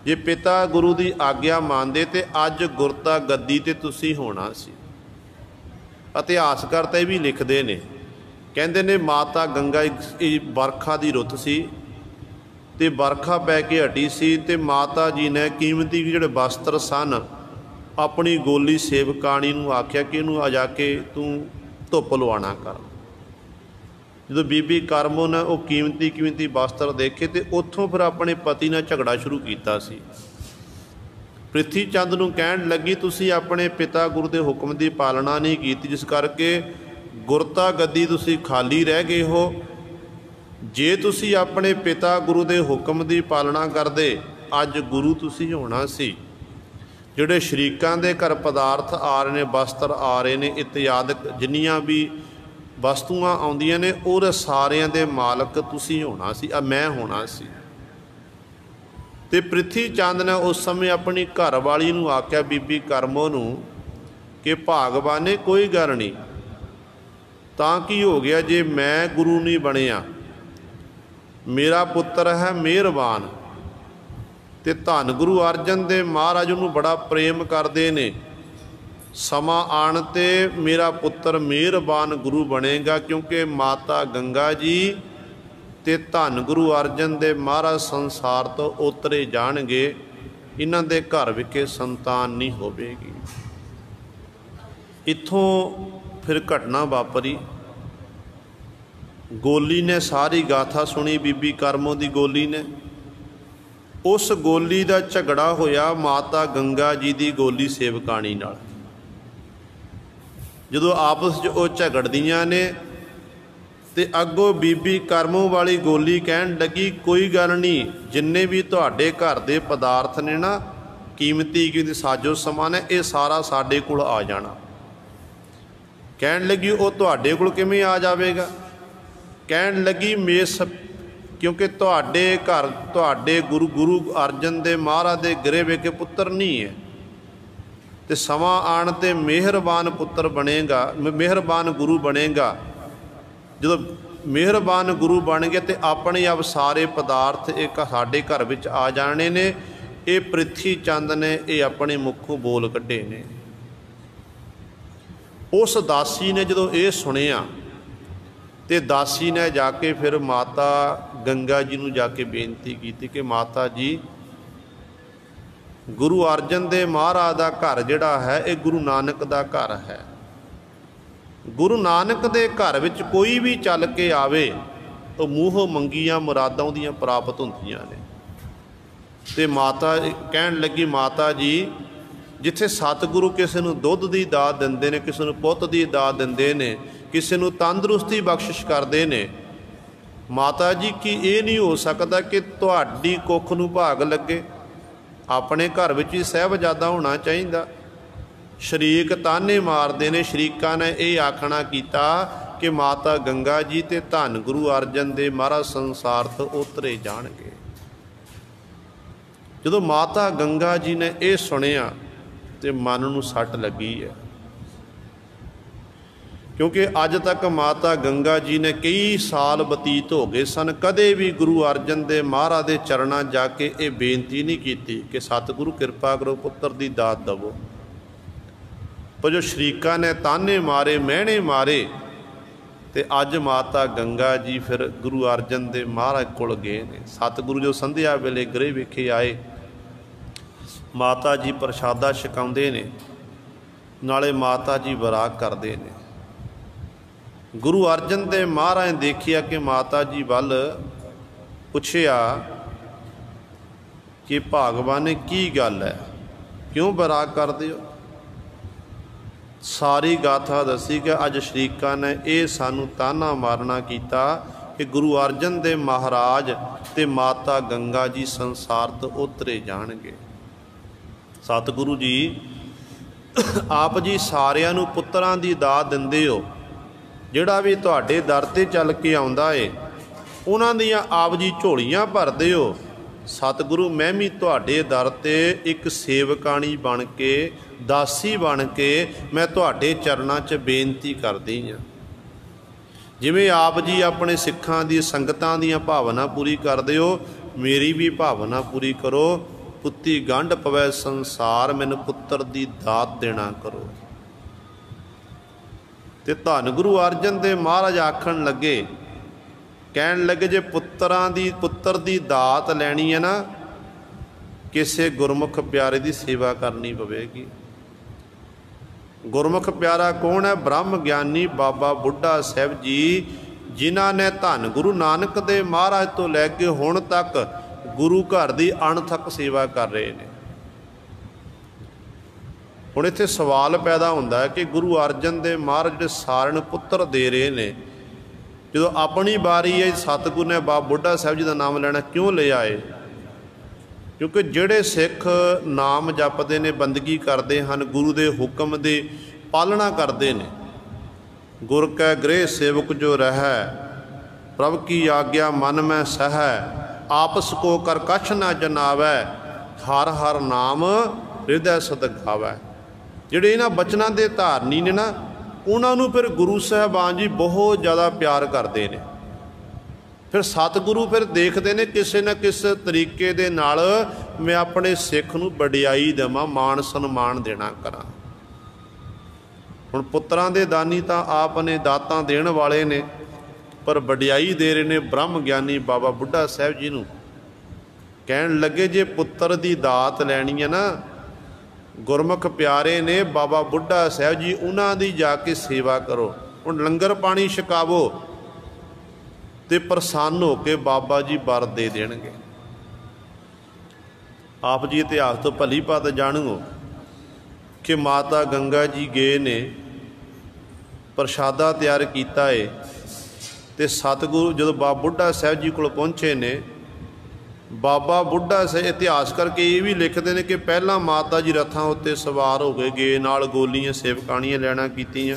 ਜੇ ਪਿਤਾ ਗੁਰੂ ਦੀ ਆਗਿਆ ਮੰਨਦੇ ਤੇ ਅੱਜ ਗੁਰਤਾ ਗੱਦੀ ਤੇ ਤੁਸੀਂ ਹੋਣਾ ਸੀ। ਇਤਿਹਾਸਕਾਰ ਤਾਂ ਇਹ ਵੀ ਲਿਖਦੇ ਨੇ, ਕਹਿੰਦੇ ਨੇ ਮਾਤਾ ਗੰਗਾ ਵਰਖਾ ਦੀ ਰੁੱਤ ਸੀ ਤੇ ਵਰਖਾ ਪੈ ਕੇ ਹਟੀ ਸੀ ਤੇ ਮਾਤਾ ਜੀ ਨੇ ਕੀਮਤੀ ਜਿਹੜੇ ਵਸਤਰ ਸਨ ਆਪਣੀ ਗੋਲੀ ਸੇਵਕਾਣੀ ਨੂੰ ਆਖਿਆ ਕਿ ਇਹਨੂੰ ਆ ਜਾ ਕੇ ਤੂੰ ਧੁੱਪ ਲਵਾਉਣਾ ਕਰ। ਜਦੋਂ ਬੀਬੀ ਕਰਮੋ ਨੇ ਉਹ ਕੀਮਤੀ ਵਸਤਰ ਦੇਖੇ ਤੇ ਉੱਥੋਂ ਫਿਰ ਆਪਣੇ ਪਤੀ ਨਾਲ ਝਗੜਾ ਸ਼ੁਰੂ ਕੀਤਾ ਸੀ। ਪ੍ਰਿਥੀ ਚੰਦ ਨੂੰ ਕਹਿਣ ਲੱਗੀ ਤੁਸੀਂ ਆਪਣੇ ਪਿਤਾ ਗੁਰੂ ਦੇ ਹੁਕਮ ਦੀ ਪਾਲਣਾ ਨਹੀਂ ਕੀਤੀ, ਜਿਸ ਕਰਕੇ ਗੁਰਤਾ ਗੱਦੀ ਤੁਸੀਂ ਖਾਲੀ ਰਹਿ ਗਏ ਹੋ। ਜੇ ਤੁਸੀਂ ਆਪਣੇ ਪਿਤਾ ਗੁਰੂ ਦੇ ਹੁਕਮ ਦੀ ਪਾਲਣਾ ਕਰਦੇ ਅੱਜ ਗੁਰੂ ਤੁਸੀਂ ਹੋਣਾ ਸੀ। ਜਿਹੜੇ ਸ਼ਰੀਕਾਂ ਦੇ ਘਰ ਪਦਾਰਥ ਆ ਰਹੇ ਨੇ, ਵਸਤਰ ਆ ਰਹੇ ਨੇ, ਇਤਿਆਦਿਕ ਜਿੰਨੀਆਂ ਵੀ ਵਸਤੂਆਂ ਆਉਂਦੀਆਂ ਨੇ, ਉਹ ਸਾਰਿਆਂ ਦੇ ਮਾਲਕ ਤੁਸੀਂ ਹੋਣਾ ਸੀ, ਮੈਂ ਹੋਣਾ ਸੀ। ਤੇ ਪ੍ਰਿਥੀ ਚੰਦ ਨੇ ਉਸ ਸਮੇਂ ਆਪਣੀ ਘਰ ਵਾਲੀ ਨੂੰ ਆਖਿਆ, ਬੀਬੀ ਕਰਮੋ ਨੂੰ, ਕਿ ਭਾਗਵਾਨੇ ਕੋਈ ਗੱਲ ਨਹੀਂ, ਤਾਂ ਕੀ ਹੋ ਗਿਆ ਜੇ ਮੈਂ ਗੁਰੂ ਨਹੀਂ ਬਣਿਆ? ਮੇਰਾ ਪੁੱਤਰ ਹੈ ਮਿਹਰਬਾਨ, ਤੇ ਧੰਨ ਗੁਰੂ ਅਰਜਨ ਦੇਵ ਮਹਾਰਾਜ ਉਹਨੂੰ ਬੜਾ ਪ੍ਰੇਮ ਕਰਦੇ ਨੇ। ਸਮਾਂ ਆਉਣ 'ਤੇ ਮੇਰਾ ਪੁੱਤਰ ਮਿਹਰਬਾਨ ਗੁਰੂ ਬਣੇਗਾ, ਕਿਉਂਕਿ ਮਾਤਾ ਗੰਗਾ ਜੀ ਤੇ ਧੰਨ ਗੁਰੂ ਅਰਜਨ ਦੇਵ ਮਹਾਰਾਜ ਸੰਸਾਰ ਤੋਂ ਉਤਰੇ ਜਾਣਗੇ, ਇਹਨਾਂ ਦੇ ਘਰ ਵਿਖੇ ਸੰਤਾਨ ਨਹੀਂ ਹੋਵੇਗੀ। ਇੱਥੋਂ ਫਿਰ ਘਟਨਾ ਵਾਪਰੀ। ਗੋਲੀ ਨੇ ਸਾਰੀ ਗਾਥਾ ਸੁਣੀ, ਬੀਬੀ ਕਰਮੋ ਦੀ ਗੋਲੀ ਨੇ। ਉਸ ਗੋਲੀ ਦਾ ਝਗੜਾ ਹੋਇਆ ਮਾਤਾ ਗੰਗਾ ਜੀ ਦੀ ਗੋਲੀ ਸੇਵਕਾਣੀ ਨਾਲ। ਜਦੋਂ ਆਪਸ 'ਚ ਉਹ ਝਗੜਦੀਆਂ ਨੇ ਤੇ ਅੱਗੋਂ ਬੀਬੀ ਕਰਮੋ ਵਾਲੀ ਗੋਲੀ ਕਹਿਣ ਲੱਗੀ, ਕੋਈ ਗੱਲ ਨਹੀਂ, ਜਿੰਨੇ ਵੀ ਤੁਹਾਡੇ ਘਰ ਦੇ ਪਦਾਰਥ ਨੇ ਨਾ, ਕੀਮਤੀ ਸਾਜੋ ਸਮਾਨ ਹੈ, ਇਹ ਸਾਰਾ ਸਾਡੇ ਕੋਲ ਆ ਜਾਣਾ। ਕਹਿਣ ਲੱਗੀ, ਉਹ ਤੁਹਾਡੇ ਕੋਲ ਕਿਵੇਂ ਆ ਜਾਵੇਗਾ? ਕਹਿਣ ਲੱਗੀ, ਕਿਉਂਕਿ ਤੁਹਾਡੇ ਘਰ ਤੁਹਾਡੇ ਗੁਰੂ ਅਰਜਨ ਦੇਵ ਮਹਾਰਾਜ ਦੇ ਗ੍ਰਹਿ ਵਿਖੇ ਪੁੱਤਰ ਨਹੀਂ ਹੈ, ਤੇ ਸਮਾਂ ਆਉਣ 'ਤੇ ਮਿਹਰਬਾਨ ਪੁੱਤਰ ਬਣੇਗਾ, ਮਿਹਰਬਾਨ ਗੁਰੂ ਬਣੇਗਾ। ਜਦੋਂ ਮਿਹਰਬਾਨ ਗੁਰੂ ਬਣ ਗਏ ਤੇ ਆਪਣੇ ਆਪ ਸਾਰੇ ਪਦਾਰਥ ਇੱਕ ਸਾਡੇ ਘਰ ਵਿੱਚ ਆ ਜਾਣੇ ਨੇ। ਇਹ ਪ੍ਰਿਥੀ ਚੰਦ ਨੇ ਇਹ ਆਪਣੇ ਮੁੱਖੋਂ ਬੋਲ ਕੱਢੇ ਨੇ। ਉਸ ਦਾਸੀ ਨੇ ਜਦੋਂ ਇਹ ਸੁਣਿਆ ਤੇ ਦਾਸੀ ਨੇ ਜਾ ਕੇ ਫਿਰ ਮਾਤਾ ਗੰਗਾ ਜੀ ਨੂੰ ਜਾ ਕੇ ਬੇਨਤੀ ਕੀਤੀ ਕਿ ਮਾਤਾ ਜੀ, ਗੁਰੂ ਅਰਜਨ ਦੇਵ ਮਹਾਰਾਜ ਦਾ ਘਰ ਜਿਹੜਾ ਹੈ ਇਹ ਗੁਰੂ ਨਾਨਕ ਦਾ ਘਰ ਹੈ। ਗੁਰੂ ਨਾਨਕ ਦੇ ਘਰ ਵਿੱਚ ਕੋਈ ਵੀ ਚੱਲ ਕੇ ਆਵੇ ਤਾਂ ਮੂੰਹੋਂ ਮੰਗੀਆਂ ਮੁਰਾਦਾਂ ਉਹਦੀਆਂ ਪ੍ਰਾਪਤ ਹੁੰਦੀਆਂ ਨੇ। ਤੇ ਮਾਤਾ ਕਹਿਣ ਲੱਗੀ, ਮਾਤਾ ਜੀ, ਜਿੱਥੇ ਸਤਿਗੁਰੂ ਕਿਸੇ ਨੂੰ ਦੁੱਧ ਦੀ ਦਾਤ ਦਿੰਦੇ ਨੇ, ਕਿਸੇ ਨੂੰ ਪੁੱਤ ਦੀ ਦਾਤ ਦਿੰਦੇ ਨੇ, ਕਿਸੇ ਨੂੰ ਤੰਦਰੁਸਤੀ ਬਖਸ਼ਿਸ਼ ਕਰਦੇ ਨੇ, ਮਾਤਾ ਜੀ ਕੀ ਇਹ ਨਹੀਂ ਹੋ ਸਕਦਾ ਕਿ ਤੁਹਾਡੀ ਕੁੱਖ ਨੂੰ ਭਾਗ ਲੱਗੇ? ਆਪਣੇ ਘਰ ਵਿੱਚ ਹੀ ਸਾਹਿਬਜ਼ਾਦਾ ਹੋਣਾ ਚਾਹੀਦਾ। ਸ਼ਰੀਕ ਤਾਨੇ ਮਾਰਦੇ ਨੇ। ਸ਼ਰੀਕਾਂ ਨੇ ਇਹ ਆਖਣਾ ਕੀਤਾ ਕਿ ਮਾਤਾ ਗੰਗਾ ਜੀ ਤੇ ਧੰਨ ਗੁਰੂ ਅਰਜਨ ਦੇਵ ਮਹਾਰਾਜ ਸੰਸਾਰ ਤੋਂ ਉਤਰੇ ਜਾਣਗੇ। ਜਦੋਂ ਮਾਤਾ ਗੰਗਾ ਜੀ ਨੇ ਇਹ ਸੁਣਿਆ ਤੇ ਮਨ ਨੂੰ ਸੱਟ ਲੱਗੀ ਹੈ, ਕਿਉਂਕਿ ਅੱਜ ਤੱਕ ਮਾਤਾ ਗੰਗਾ ਜੀ ਨੇ ਕਈ ਸਾਲ ਬਤੀਤ ਹੋ ਗਏ ਸਨ, ਕਦੇ ਵੀ ਗੁਰੂ ਅਰਜਨ ਦੇਵ ਮਹਾਰਾਜ ਦੇ ਚਰਨਾਂ ਜਾ ਕੇ ਇਹ ਬੇਨਤੀ ਨਹੀਂ ਕੀਤੀ ਕਿ ਸਤਿਗੁਰੂ ਕਿਰਪਾ ਕਰੋ, ਪੁੱਤਰ ਦੀ ਦਾਤ ਦੇਵੋ। ਪਰ ਜੋ ਸ਼ਰੀਕਾਂ ਨੇ ਤਾਨੇ ਮਾਰੇ, ਮਿਹਣੇ ਮਾਰੇ, ਤੇ ਅੱਜ ਮਾਤਾ ਗੰਗਾ ਜੀ ਫਿਰ ਗੁਰੂ ਅਰਜਨ ਦੇਵ ਮਹਾਰਾਜ ਕੋਲ ਗਏ ਨੇ। ਸਤਿਗੁਰੂ ਜੋ ਸੰਧਿਆ ਵੇਲੇ ਗ੍ਰਹਿ ਵਿਖੇ ਆਏ, ਮਾਤਾ ਜੀ ਪ੍ਰਸ਼ਾਦਾ ਛਕਾਉਂਦੇ ਨੇ, ਨਾਲੇ ਮਾਤਾ ਜੀ ਵਿਰਾਗ ਕਰਦੇ ਨੇ। ਗੁਰੂ ਅਰਜਨ ਦੇਵ ਮਹਾਰਾਜ ਨੇ ਦੇਖਿਆ ਕਿ ਮਾਤਾ ਜੀ ਵੱਲ, ਪੁੱਛਿਆ ਕਿ ਭਾਗਵਾਨ ਕੀ ਗੱਲ ਹੈ, ਕਿਉਂ ਵਿਰਾਗ ਕਰਦੇ ਹੋ? ਸਾਰੀ ਗਾਥਾ ਦੱਸੀ ਕਿ ਅੱਜ ਸ਼ਰੀਕਾਂ ਨੇ ਇਹ ਸਾਨੂੰ ਤਾਨਾ ਮਾਰਨਾ ਕੀਤਾ ਕਿ ਗੁਰੂ ਅਰਜਨ ਦੇਵ ਮਹਾਰਾਜ ਤੇ ਮਾਤਾ ਗੰਗਾ ਜੀ ਸੰਸਾਰ ਤੋਂ ਉਤਰੇ ਜਾਣਗੇ। ਸਤਿਗੁਰੂ ਜੀ ਆਪ ਜੀ ਸਾਰਿਆਂ ਨੂੰ ਪੁੱਤਰਾਂ ਦੀ ਦਾਤ ਦਿੰਦੇ ਹੋ। ਜਿਹੜਾ ਵੀ ਤੁਹਾਡੇ ਦਰ 'ਤੇ ਚੱਲ ਕੇ ਆਉਂਦਾ ਏ ਉਹਨਾਂ ਦੀਆਂ ਆਪ ਜੀ ਝੋਲੀਆਂ ਭਰਦੇ ਹੋ। ਸਤਿਗੁਰੂ ਮੈਂ ਵੀ ਤੁਹਾਡੇ ਦਰ 'ਤੇ ਇੱਕ ਸੇਵਕਾਣੀ ਬਣ ਕੇ, ਦਾਸੀ ਬਣ ਕੇ ਮੈਂ ਤੁਹਾਡੇ ਚਰਨਾਂ 'ਚ ਬੇਨਤੀ ਕਰਦੀ ਹਾਂ। ਜਿਵੇਂ ਆਪ ਜੀ ਆਪਣੇ ਸਿੱਖਾਂ ਦੀ ਸੰਗਤਾਂ ਦੀਆਂ ਭਾਵਨਾ ਪੂਰੀ ਕਰਦੇ ਹੋ, ਮੇਰੀ ਵੀ ਭਾਵਨਾ ਪੂਰੀ ਕਰੋ। ਪੁੱਤੀ ਗੰਢ ਪਵੈ ਸੰਸਾਰ, ਮੈਨੂੰ ਪੁੱਤਰ ਦੀ ਦਾਤ ਦੇਣਾ ਕਰੋ। ਤੇ ਧੰਨ ਗੁਰੂ ਅਰਜਨ ਦੇਵ ਮਹਾਰਾਜ ਆਖਣ ਲੱਗੇ, ਕਹਿਣ ਲੱਗੇ, ਜੇ ਪੁੱਤਰ ਦੀ ਦਾਤ ਲੈਣੀ ਹੈ ਨਾ, ਕਿਸੇ ਗੁਰਮੁਖ ਪਿਆਰੇ ਦੀ ਸੇਵਾ ਕਰਨੀ ਪਵੇਗੀ। ਗੁਰਮੁਖ ਪਿਆਰਾ ਕੌਣ ਹੈ? ਬ੍ਰਹਮ ਗਿਆਨੀ ਬਾਬਾ ਬੁੱਢਾ ਸਾਹਿਬ ਜੀ, ਜਿਨ੍ਹਾਂ ਨੇ ਧੰਨ ਗੁਰੂ ਨਾਨਕ ਦੇਵ ਮਹਾਰਾਜ ਤੋਂ ਲੈ ਕੇ ਹੁਣ ਤੱਕ ਗੁਰੂ ਘਰ ਦੀ ਅਣਥੱਕ ਸੇਵਾ ਕਰ ਰਹੇ ਨੇ। ਹੁਣ ਇੱਥੇ ਸਵਾਲ ਪੈਦਾ ਹੁੰਦਾ ਹੈ ਕਿ ਗੁਰੂ ਅਰਜਨ ਦੇਵ ਮਹਾਰਾਜ ਜਿਹੜੇ ਸਾਰਿਆਂ ਨੂੰ ਪੁੱਤਰ ਦੇ ਰਹੇ ਨੇ, ਜਦੋਂ ਆਪਣੀ ਵਾਰੀ ਹੈ ਸਤਿਗੁਰੂ ਨੇ ਬਾਬਾ ਬੁੱਢਾ ਸਾਹਿਬ ਜੀ ਦਾ ਨਾਮ ਲੈਣਾ ਕਿਉਂ ਲਿਆ ਏ? ਕਿਉਂਕਿ ਜਿਹੜੇ ਸਿੱਖ ਨਾਮ ਜਪਦੇ ਨੇ, ਬੰਦਗੀ ਕਰਦੇ ਹਨ, ਗੁਰੂ ਦੇ ਹੁਕਮ ਦੀ ਪਾਲਣਾ ਕਰਦੇ ਨੇ, गुर कै गृह सेवक जो रहै, प्रभ की आज्ञा मन में सहै, आपस को कर कछ न जनावै, हर हर नाम हृदय सद गावै। ਜਿਹੜੇ ਇਹਨਾਂ ਬਚਨਾਂ ਦੇ ਧਾਰਨੀ ਨੇ ਨਾ, ਉਹਨਾਂ ਨੂੰ ਫਿਰ ਗੁਰੂ ਸਾਹਿਬਾਨ ਜੀ ਬਹੁਤ ਜ਼ਿਆਦਾ ਪਿਆਰ ਕਰਦੇ ਨੇ। ਫਿਰ ਸਤਿਗੁਰੂ ਫਿਰ ਦੇਖਦੇ ਨੇ ਕਿਸੇ ਨਾ ਕਿਸੇ ਤਰੀਕੇ ਦੇ ਨਾਲ ਮੈਂ ਆਪਣੇ ਸਿੱਖ ਨੂੰ ਵਡਿਆਈ ਦੇਵਾਂ, ਮਾਣ ਸਨਮਾਨ ਦੇਣਾ ਕਰਾਂ। ਹੁਣ ਪੁੱਤਰਾਂ ਦੇ ਦਾਨੀ ਤਾਂ ਆਪ ਨੇ, ਦਾਤਾਂ ਦੇਣ ਵਾਲੇ ਨੇ, ਪਰ ਵਡਿਆਈ ਦੇ ਰਹੇ ਨੇ ਬ੍ਰਹਮ ਗਿਆਨੀ ਬਾਬਾ ਬੁੱਢਾ ਸਾਹਿਬ ਜੀ ਨੂੰ। ਕਹਿਣ ਲੱਗੇ ਜੇ ਪੁੱਤਰ ਦੀ ਦਾਤ ਲੈਣੀ ਹੈ ਨਾ, ਗੁਰਮੁਖ ਪਿਆਰੇ ਨੇ ਬਾਬਾ ਬੁੱਢਾ ਸਾਹਿਬ ਜੀ, ਉਹਨਾਂ ਦੀ ਜਾ ਕੇ ਸੇਵਾ ਕਰੋ। ਹੁਣ ਲੰਗਰ ਪਾਣੀ ਛਕਾਵੋ ਤੇ ਪ੍ਰਸੰਨ ਹੋ ਕੇ ਬਾਬਾ ਜੀ ਵਰ ਦੇ ਦੇਣਗੇ। ਆਪ ਜੀ ਇਤਿਹਾਸ ਤੋਂ ਭਲੀ ਭਾਤ ਜਾਣੋ ਕਿ ਮਾਤਾ ਗੰਗਾ ਜੀ ਗਏ ਨੇ, ਪ੍ਰਸ਼ਾਦਾ ਤਿਆਰ ਕੀਤਾ ਏ, ਤੇ ਸਤਿਗੁਰੂ ਜਦੋਂ ਬਾਬਾ ਬੁੱਢਾ ਸਾਹਿਬ ਜੀ ਕੋਲ ਪਹੁੰਚੇ ਨੇ, ਬਾਬਾ ਬੁੱਢਾ ਸਾਹਿਬ ਇਤਿਹਾਸ ਕਰਕੇ ਇਹ ਵੀ ਲਿਖਦੇ ਨੇ ਕਿ ਪਹਿਲਾਂ ਮਾਤਾ ਜੀ ਰਥਾਂ ਉੱਤੇ ਸਵਾਰ ਹੋ ਗਏ, ਨਾਲ ਗੋਲੀਆਂ ਸੇਵਕਾਣੀਆਂ ਲੈਣਾ ਕੀਤੀਆਂ।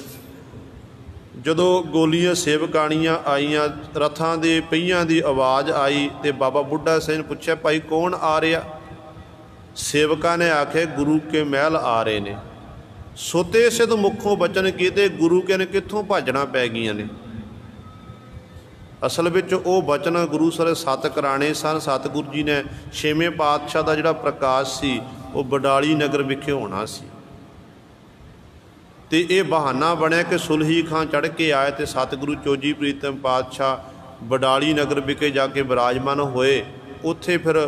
ਜਦੋਂ ਗੋਲੀਆਂ ਸੇਵਕਾਣੀਆਂ ਆਈਆਂ, ਰਥਾਂ ਦੇ ਪਹੀਆਂ ਦੀ ਆਵਾਜ਼ ਆਈ ਤੇ ਬਾਬਾ ਬੁੱਢਾ ਸਾਹਿਬ ਨੇ ਪੁੱਛਿਆ, ਭਾਈ ਕੌਣ ਆ ਰਿਹਾ? ਸੇਵਕਾਂ ਨੇ ਆਖਿਆ ਗੁਰੂ ਕੇ ਮਹਿਲ ਆ ਰਹੇ ਨੇ। ਸੁਤੇ ਸਿਧ ਮੁੱਖੋਂ ਬਚਨ ਕੀਤੇ, ਗੁਰੂ ਕੇ ਨੇ ਕਿੱਥੋਂ ਭਾਜਣਾ ਪੈ ਗਈਆਂ ਨੇ। ਅਸਲ ਵਿੱਚ ਉਹ ਬਚਨ ਗੁਰੂ ਸਰ ਸੱਤ ਕਰਾਣੇ ਸਨ। ਸਤਿਗੁਰੂ ਜੀ ਨੇ 6ਵੇਂ ਪਾਤਸ਼ਾਹ ਦਾ ਜਿਹੜਾ ਪ੍ਰਕਾਸ਼ ਸੀ ਉਹ ਬਡਾਲੀ ਨਗਰ ਵਿਖੇ ਹੋਣਾ ਸੀ, ਤੇ ਇਹ ਬਹਾਨਾ ਬਣਿਆ ਕਿ ਸੁਲਹੀ ਖਾਂ ਚੜ੍ਹ ਕੇ ਆਏ ਤੇ ਸਤਿਗੁਰੂ ਚੋਜੀ ਪ੍ਰੀਤਮ ਪਾਤਸ਼ਾਹ ਬਡਾਲੀ ਨਗਰ ਵਿਖੇ ਜਾ ਕੇ ਵਿਰਾਜਮਾਨ ਹੋਏ। ਉੱਥੇ ਫਿਰ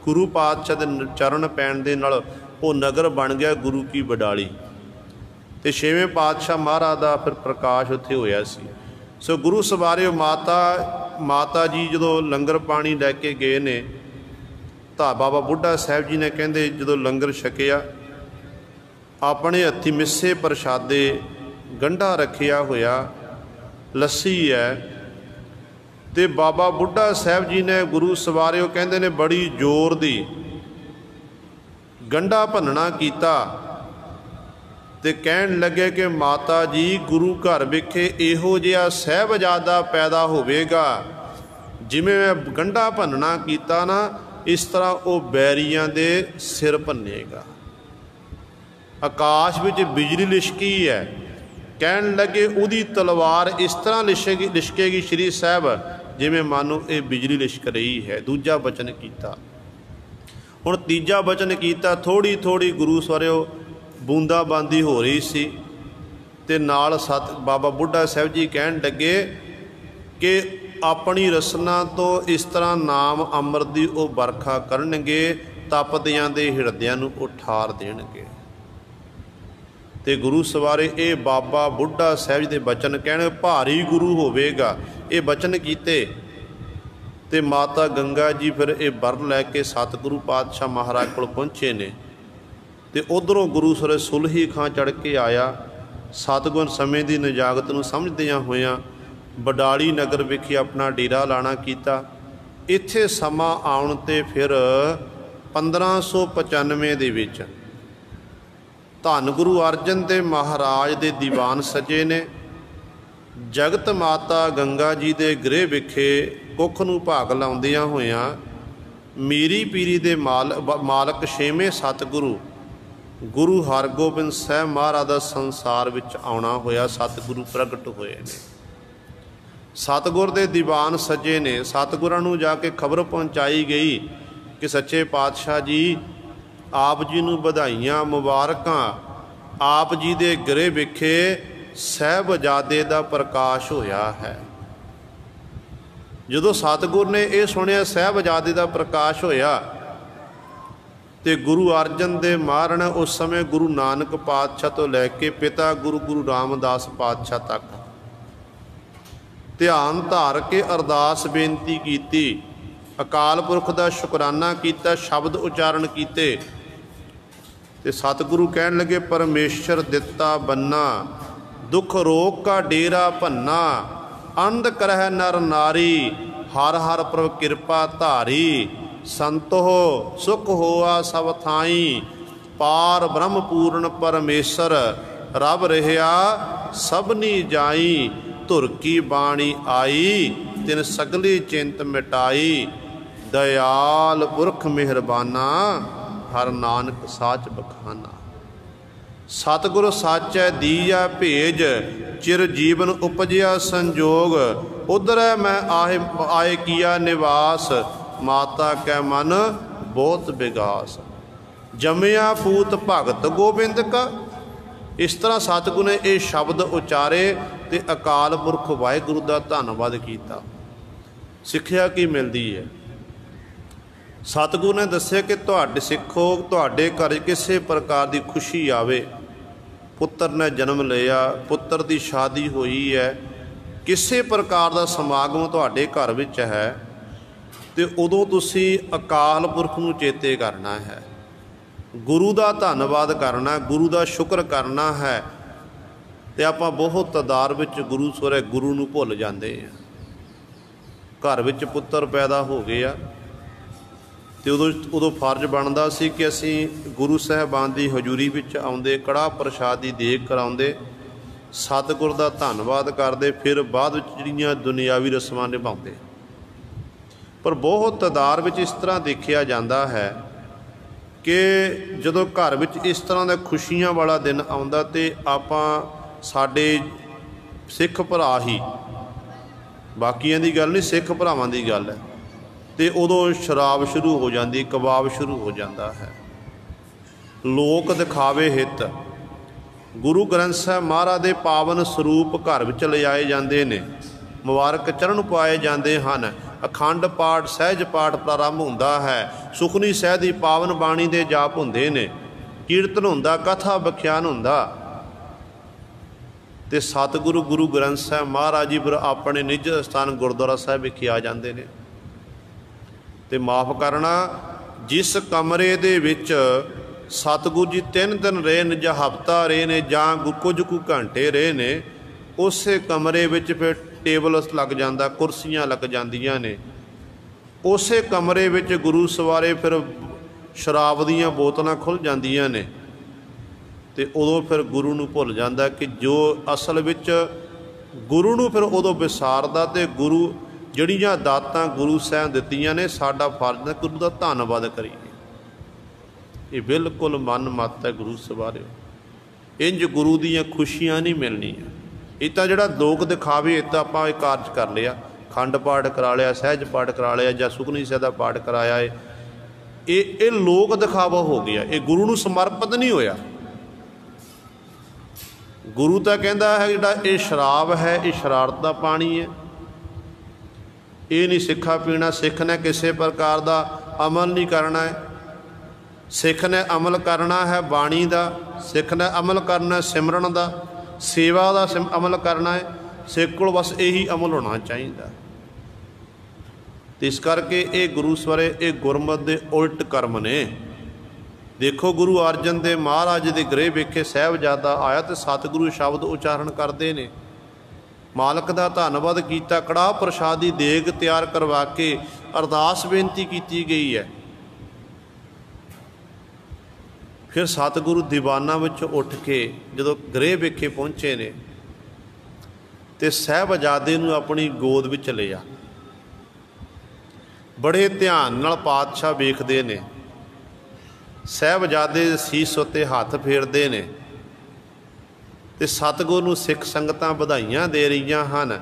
ਗੁਰੂ ਪਾਤਸ਼ਾਹ ਦੇ ਚਰਨ ਪੈਣ ਦੇ ਨਾਲ ਉਹ ਨਗਰ ਬਣ ਗਿਆ ਗੁਰੂ ਕੀ ਬਡਾਲੀ, ਤੇ 6ਵੇਂ ਪਾਤਸ਼ਾਹ ਮਹਾਰਾਜ ਦਾ ਫਿਰ ਪ੍ਰਕਾਸ਼ ਉੱਥੇ ਹੋਇਆ ਸੀ। ਸੋ ਗੁਰੂ ਸਵਾਰਿਓ ਮਾਤਾ ਜੀ ਜਦੋਂ ਲੰਗਰ ਪਾਣੀ ਲੈ ਕੇ ਗਏ ਨੇ ਤਾਂ ਬਾਬਾ ਬੁੱਢਾ ਸਾਹਿਬ ਜੀ ਨੇ ਕਹਿੰਦੇ ਜਦੋਂ ਲੰਗਰ ਛਕਿਆ, ਆਪਣੇ ਹੱਥੀਂ ਮਿੱਸੇ ਪ੍ਰਸ਼ਾਦੇ, ਗੰਢਾ ਰੱਖਿਆ ਹੋਇਆ, ਲੱਸੀ ਹੈ, ਤੇ ਬਾਬਾ ਬੁੱਢਾ ਸਾਹਿਬ ਜੀ ਨੇ ਗੁਰੂ ਸਵਾਰਿਓ ਕਹਿੰਦੇ ਨੇ ਬੜੀ ਜ਼ੋਰ ਦੀ ਗੰਢਾ ਭੰਨਣਾ ਕੀਤਾ ਤੇ ਕਹਿਣ ਲੱਗੇ ਕਿ ਮਾਤਾ ਜੀ ਗੁਰੂ ਘਰ ਵਿਖੇ ਇਹੋ ਜਿਹਾ ਸਾਹਿਬਜ਼ਾਦਾ ਪੈਦਾ ਹੋਵੇਗਾ, ਜਿਵੇਂ ਮੈਂ ਗੰਢਾ ਭੰਨਣਾ ਕੀਤਾ ਨਾ, ਇਸ ਤਰ੍ਹਾਂ ਉਹ ਬੈਰੀਆਂ ਦੇ ਸਿਰ ਭੰਨੇਗਾ। ਆਕਾਸ਼ ਵਿੱਚ ਬਿਜਲੀ ਲਿਸ਼ਕੀ ਹੈ। ਕਹਿਣ ਲੱਗੇ ਉਹਦੀ ਤਲਵਾਰ ਇਸ ਤਰ੍ਹਾਂ ਲਿਸ਼ਕੇਗੀ ਸ਼੍ਰੀ ਸਾਹਿਬ ਜਿਵੇਂ ਮਾਨੋ ਇਹ ਬਿਜਲੀ ਲਿਸ਼ਕ ਰਹੀ ਹੈ। ਦੂਜਾ ਬਚਨ ਕੀਤਾ। ਹੁਣ ਤੀਜਾ ਬਚਨ ਕੀਤਾ, ਥੋੜ੍ਹੀ ਥੋੜ੍ਹੀ ਗੁਰੂ ਸਵਾਰਿਓ ਬੂੰਦਾਬਾਂਦੀ ਹੋ ਰਹੀ ਸੀ, ਤੇ ਨਾਲ ਬਾਬਾ ਬੁੱਢਾ ਸਾਹਿਬ ਜੀ ਕਹਿਣ ਲੱਗੇ ਕਿ ਆਪਣੀ ਰਸਨਾ ਤੋਂ ਇਸ ਤਰ੍ਹਾਂ ਨਾਮ ਅੰਮ੍ਰਿਤ ਦੀ ਉਹ ਵਰਖਾ ਕਰਨਗੇ, ਤਪਦਿਆਂ ਦੇ ਹਿਰਦਿਆਂ ਨੂੰ ਉਹ ਠਾਰ ਦੇਣਗੇ। ਤੇ ਗੁਰੂ ਸਵਾਰੇ ਇਹ ਬਾਬਾ ਬੁੱਢਾ ਸਾਹਿਬ ਜੀ ਦੇ ਬਚਨ ਕਹਿਣ, ਭਾਰੀ ਗੁਰੂ ਹੋਵੇਗਾ, ਇਹ ਬਚਨ ਕੀਤੇ। ਤੇ ਮਾਤਾ ਗੰਗਾ ਜੀ ਫਿਰ ਇਹ ਵਰ ਲੈ ਕੇ ਸਤਿਗੁਰੂ ਪਾਤਸ਼ਾਹ ਮਹਾਰਾਜ ਕੋਲ ਪਹੁੰਚੇ ਨੇ, ਤੇ ਉਧਰੋਂ ਗੁਰੂ ਸਰ ਸੁਲਹੀ ਖਾਂ ਚੜ੍ਹ ਕੇ ਆਇਆ। ਸਤਿਗੁਰ ਸਮੇਂ ਦੀ ਨਜਾਗਤ ਨੂੰ ਸਮਝਦਿਆਂ ਹੋਇਆਂ ਬਡਾਲੀ ਨਗਰ ਵਿਖੇ ਆਪਣਾ ਡੇਰਾ ਲਾਣਾ ਕੀਤਾ। ਇੱਥੇ ਸਮਾਂ ਆਉਣ 'ਤੇ ਫਿਰ 1595 ਦੇ ਵਿੱਚ ਧੰਨ ਗੁਰੂ ਅਰਜਨ ਦੇਵ ਮਹਾਰਾਜ ਦੇ ਦੀਵਾਨ ਸਜੇ ਨੇ। ਜਗਤ ਮਾਤਾ ਗੰਗਾ ਜੀ ਦੇ ਗ੍ਰਹਿ ਵਿਖੇ ਕੁੱਖ ਨੂੰ ਭਾਗ ਲਾਉਂਦਿਆਂ ਹੋਇਆਂ ਮੀਰੀ ਪੀਰੀ ਦੇ ਮਾਲਕ 6ਵੇਂ ਸਤਿਗੁਰੂ ਗੁਰੂ ਹਰਗੋਬਿੰਦ ਸਾਹਿਬ ਮਹਾਰਾਜ ਦਾ ਸੰਸਾਰ ਵਿੱਚ ਆਉਣਾ ਹੋਇਆ। ਸਤਿਗੁਰੂ ਪ੍ਰਗਟ ਹੋਏ ਨੇ, ਸਤਿਗੁਰ ਦੇ ਦੀਵਾਨ ਸਜੇ ਨੇ। ਸਤਿਗੁਰਾਂ ਨੂੰ ਜਾ ਕੇ ਖਬਰ ਪਹੁੰਚਾਈ ਗਈ ਕਿ ਸੱਚੇ ਪਾਤਸ਼ਾਹ ਜੀ ਆਪ ਜੀ ਨੂੰ ਵਧਾਈਆਂ ਮੁਬਾਰਕਾਂ, ਆਪ ਜੀ ਦੇ ਗ੍ਰਹਿ ਵਿਖੇ ਸਾਹਿਬਜ਼ਾਦੇ ਦਾ ਪ੍ਰਕਾਸ਼ ਹੋਇਆ ਹੈ। ਜਦੋਂ ਸਤਿਗੁਰ ਨੇ ਇਹ ਸੁਣਿਆ ਸਾਹਿਬਜ਼ਾਦੇ ਦਾ ਪ੍ਰਕਾਸ਼ ਹੋਇਆ ਤੇ ਗੁਰੂ ਅਰਜਨ ਦੇਵ ਮਹਾਰਾਜ ਨੇ ਉਸ ਸਮੇਂ ਗੁਰੂ ਨਾਨਕ ਪਾਤਸ਼ਾਹ ਤੋਂ ਲੈ ਕੇ ਪਿਤਾ ਗੁਰੂ ਰਾਮਦਾਸ ਪਾਤਸ਼ਾਹ ਤੱਕ ਧਿਆਨ ਧਾਰ ਕੇ ਅਰਦਾਸ ਬੇਨਤੀ ਕੀਤੀ, ਅਕਾਲ ਪੁਰਖ ਦਾ ਸ਼ੁਕਰਾਨਾ ਕੀਤਾ, ਸ਼ਬਦ ਉਚਾਰਨ ਕੀਤੇ। ਤੇ ਸਤਿਗੁਰੂ ਕਹਿਣ ਲੱਗੇ, ਪਰਮੇਸ਼ਰ ਦਿੱਤਾ ਬੰਨਾ, ਦੁੱਖ ਰੋਗ ਕਾ ਡੇਰਾ ਭੰਨਾ, ਅੰਧ ਕਰਹਿ ਨਰ ਨਾਰੀ, ਹਰ ਹਰ ਪ੍ਰਭ ਕਿਰਪਾ ਧਾਰੀ, ਸੰਤੋ ਸੁਖ ਹੋਆ ਸਭ ਥਾਈ, ਪਾਰ ਬ੍ਰਹਮ ਪੂਰਨ ਪਰਮੇਸ਼ਰ, ਰਬ ਰਹਿਆ सबनी जाई, धुर की बाणी आई, तिन सगली चिंत मिटाई। दयाल पुरख मेहरबाना, हर नानक साच बखाना। सतगुरु साचै दीया भेज, चिर जीवन उपजया संजोग। उधर मैं आए किया निवास, माता कै मन बहुत विगास। जमिया पूत भगत गोबिंद का। इस तरह सतगुरु ने ये शब्द उचारे तो अकाल पुरख वाहिगुरु का धन्नवाद किया। सिक्ख्या की मिलती है, सतगुरु ने दस्सिया कि तुहाडे सिखो तुहाडे घर किसी प्रकार की खुशी आवे, पुत्र ने जन्म लिया, पुत्र की शादी हुई है, किसी प्रकार का समागम तुहाडे घर विच है, तो उदों तुसी अकाल पुरख नूं चेते करना है, गुरु का धन्नवाद करना, गुरु का शुक्र करना है। तो आपां बहुत तादाद विच गुरु सवरे गुरु नूं भुल जाते हैं। घर विच पुत्र पैदा हो गया तो उदों फर्ज बनता सी कि असीं गुरु साहिबान की हजूरी विच आउंदे, कड़ाह प्रसाद की देग कराउंदे, सतगुर का धन्नवाद करते, फिर बाद विच जिहड़ियां दुनियावी रस्मां निभाउंदे। पर बहुत तादाद विच इस तरह देखा जाता है कि जदों घर विच इस तरह का खुशियां वाला दिन आउंदा ते आपां साडे सिख भरा ही, बाकियां दी गल नहीं, सिख भरावां दी गल है, तो उदों शराब शुरू हो जाती, कबाब शुरू हो जाता है। लोक दिखावे हित गुरु ग्रंथ साहिब महाराज के पावन स्वरूप घर विच लिआए जाते हैं, मुबारक चरण पाए जाते हैं, अखंड पाठ सहज पाठ प्रारंभ होंदा है, सुखनी सहज की पावन बाणी के जाप होंदे ने, कीर्तन होंदा, कथा बख्यान होंदा। ते सतगुरु गुरु ग्रंथ साहिब महाराज जी फिर अपने निज स्थान गुरुद्वारा साहिब विखे आ जाते हैं। तो माफ़ करना, जिस कमरे दे विच सतगुरु जी 3 दिन रहे ने, जां हफ्ता रहे ने, जां कुछ घंटे रहे ने, उस कमरे विच फिर टेबल लग जाता, कुर्सियां लग जांदियां ने, उस कमरे विच गुरु सवारे फिर शराब दीयां बोतलां खुल जांदियां ने। तो उदों फिर गुरु नूं भुल जाता कि जो असल विच गुरु नूं फिर उदों विसारदा, ते गुरु जिहड़ियां दातां गुरु साहिब दित्तियां ने, साडा फर्ज है गुरु का धन्नवाद करिए। ये बिल्कुल मन मत है गुरु सवारे, इंज गुरु दीयां खुशियां नहीं मिलनियां। इतना जिहड़ा लोक दिखावे, इतना आपां ये कारज कर लिया, खंड पाठ करा लिया, सहज पाठ करा लिया, जां सुखनी साहिब दा पाठ कराया है, ये लोक दिखावा हो गया, ये गुरु नूं समर्पित नहीं होया। गुरु तो कहता है जिहड़ा ये शराब है, ये शरारत का पानी है, ये नहीं सिखा पीना। सिख ने किसी प्रकार का अमल नहीं करना है, सिख ने अमल करना है बाणी का, सिख ने अमल करना है सिमरन का, सेवा का अमल करना है। सिख को बस यही अमल होना चाहिए। इस करके ये गुरु सवारे ये गुरमत के उल्ट कर्म ने। देखो गुरु अर्जन देव महाराज के गृह वेखे साहिबजादा आया तो सतगुरु शब्द उचारण करते हैं, मालक का धन्नवाद किया, कड़ाह प्रसाद की देग तैयार करवा के अरदास बेनती की गई है। फिर सतगुरु दीवाना विच उठ के जदों गृह वेखे पहुँचे ने तो साहिबजादे नूं अपनी गोद विच लिया, बड़े ध्यान नाल पातशाह वेखदे ने, साहिबजादे सीस उत्ते हथ फेरदे ने ते सतगुरु नूं सिख संगतां बधाइयां दे रहीआं हन।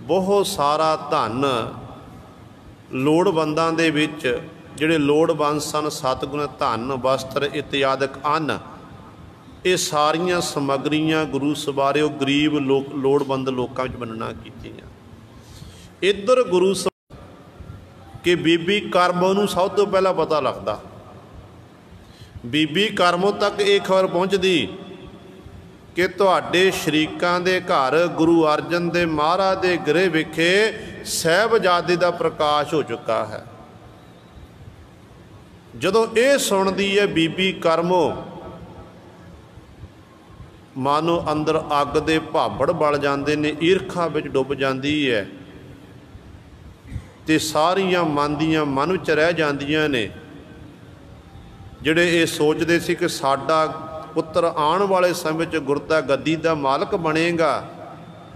बहुत सारा धन लोड़वंदां दे विच जिहड़े लोड़वंद सन, सतगुरु ने धन वस्त्र इत्यादि अन्न, ये सारियां समग्रियां गुरु सवारे गरीब लोक लोड़वंद लोकां विच वंडना कीतियां। इधर गुरु कि बीबी करमों नूं सब तो पहला पता लगदा, बीबी करमों तक ये खबर पहुँचती कि तुहाडे शरीकां दे घर गुरु अर्जन देव महाराज दे गृह विखे साहिबजादे दा प्रकाश हो चुका है। जदों ये सुनदी है बीबी करमों, मानो अंदर अग दे भाबड़ बल जाते ने, ईरखा विच डुब जाती है ते सारियां मन दियां मन विच रह जांदियां ने। जिहड़े ये सोचते सी कि साडा ਪੁੱਤਰ ਆਉਣ ਵਾਲੇ ਸਮੇਂ 'ਚ ਗੁਰਤਾ ਗੱਦੀ ਦਾ ਮਾਲਕ ਬਣੇਗਾ।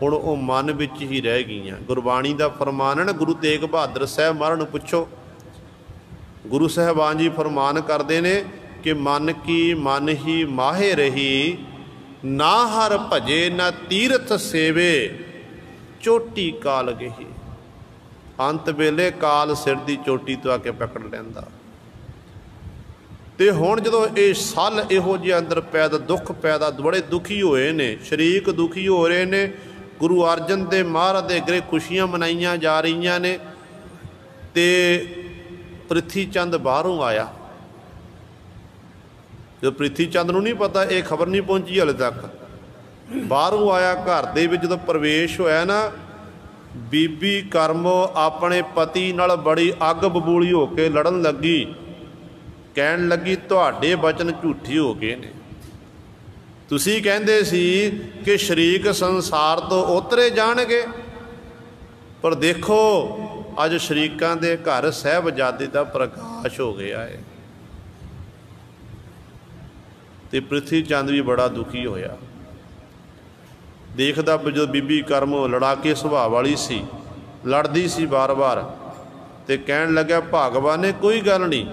ਹੁਣ ਉਹ ਮਨ ਵਿੱਚ ਹੀ ਰਹਿ ਗਈਆਂ। ਗੁਰਬਾਣੀ ਦਾ ਫਰਮਾਨ ਹੈ ਨਾ, ਗੁਰੂ ਤੇਗ ਬਹਾਦਰ ਸਾਹਿਬ ਮਹਾਰਾਜ ਨੂੰ ਪੁੱਛੋ, ਗੁਰੂ ਸਾਹਿਬਾਨ ਜੀ ਫਰਮਾਨ ਕਰਦੇ ਨੇ ਕਿ ਮਨ ਕੀ ਮਨ ਹੀ ਮਾਹੇ ਰਹੀ, ਨਾ ਹਰ ਭਜੇ ਨਾ ਤੀਰਥ ਸੇਵੇ, ਚੋਟੀ ਕਾਲ ਗਈ। ਅੰਤ ਵੇਲੇ ਕਾਲ ਸਿਰ ਦੀ ਚੋਟੀ ਤੋਂ ਆ ਕੇ ਪਕੜ ਲੈਂਦਾ। ਤੇ ਹੁਣ ਜਦੋਂ ਇਹ ਸੱਲ ਇਹੋ ਜਿਹੇ ਅੰਦਰ ਪੈਦਾ, ਦੁੱਖ ਪੈਦਾ, ਬੜੇ ਦੁਖੀ ਹੋਏ ਨੇ, ਸ਼ਰੀਕ ਦੁਖੀ ਹੋ ਰਹੇ ਨੇ। ਗੁਰੂ ਅਰਜਨ ਦੇਵ ਮਹਾਰਾਜ ਦੇ ਅੱਗੇ ਖੁਸ਼ੀਆਂ ਮਨਾਈਆਂ ਜਾ ਰਹੀਆਂ ਨੇ। ਤੇ ਪ੍ਰਿਥੀ ਚੰਦ ਬਾਹਰੋਂ ਆਇਆ। ਜਦੋਂ ਪ੍ਰਿਥੀ ਚੰਦ ਨੂੰ ਨਹੀਂ ਪਤਾ, ਇਹ ਖਬਰ ਨਹੀਂ ਪਹੁੰਚੀ ਹਾਲੇ ਤੱਕ, ਬਾਹਰੋਂ ਆਇਆ। ਘਰ ਦੇ ਵਿੱਚ ਜਦੋਂ ਪ੍ਰਵੇਸ਼ ਹੋਇਆ ਨਾ, ਬੀਬੀ ਕਰਮੋ ਆਪਣੇ ਪਤੀ ਨਾਲ ਬੜੀ ਅੱਗ ਬਬੂਲੀ ਹੋ ਕੇ ਲੜਨ ਲੱਗੀ। ਕਹਿਣ ਲੱਗੀ ਤੁਹਾਡੇ ਬਚਨ ਝੂਠੇ ਹੋ ਗਏ ਨੇ। ਤੁਸੀਂ ਕਹਿੰਦੇ ਸੀ ਕਿ ਸ਼ਰੀਕ ਸੰਸਾਰ ਤੋਂ ਉਤਰੇ ਜਾਣਗੇ, ਪਰ ਦੇਖੋ ਅੱਜ ਸ਼ਰੀਕਾਂ ਦੇ ਘਰ ਸਾਹਿਬਜ਼ਾਦੇ ਦਾ ਪ੍ਰਕਾਸ਼ ਹੋ ਗਿਆ ਹੈ। ਤੇ ਪ੍ਰਿਥੀ ਚੰਦ ਵੀ ਬੜਾ ਦੁਖੀ ਹੋਇਆ। ਦੇਖਦਾ ਜਦੋਂ ਬੀਬੀ ਕਰਮ ਲੜਾਕੇ ਸੁਭਾਅ ਵਾਲੀ ਸੀ, ਲੜਦੀ ਸੀ ਬਾਰ-ਬਾਰ, ਤੇ ਕਹਿਣ ਲੱਗਾ ਭਗਵਾਨ ਨੇ ਕੋਈ ਗੱਲ ਨਹੀਂ,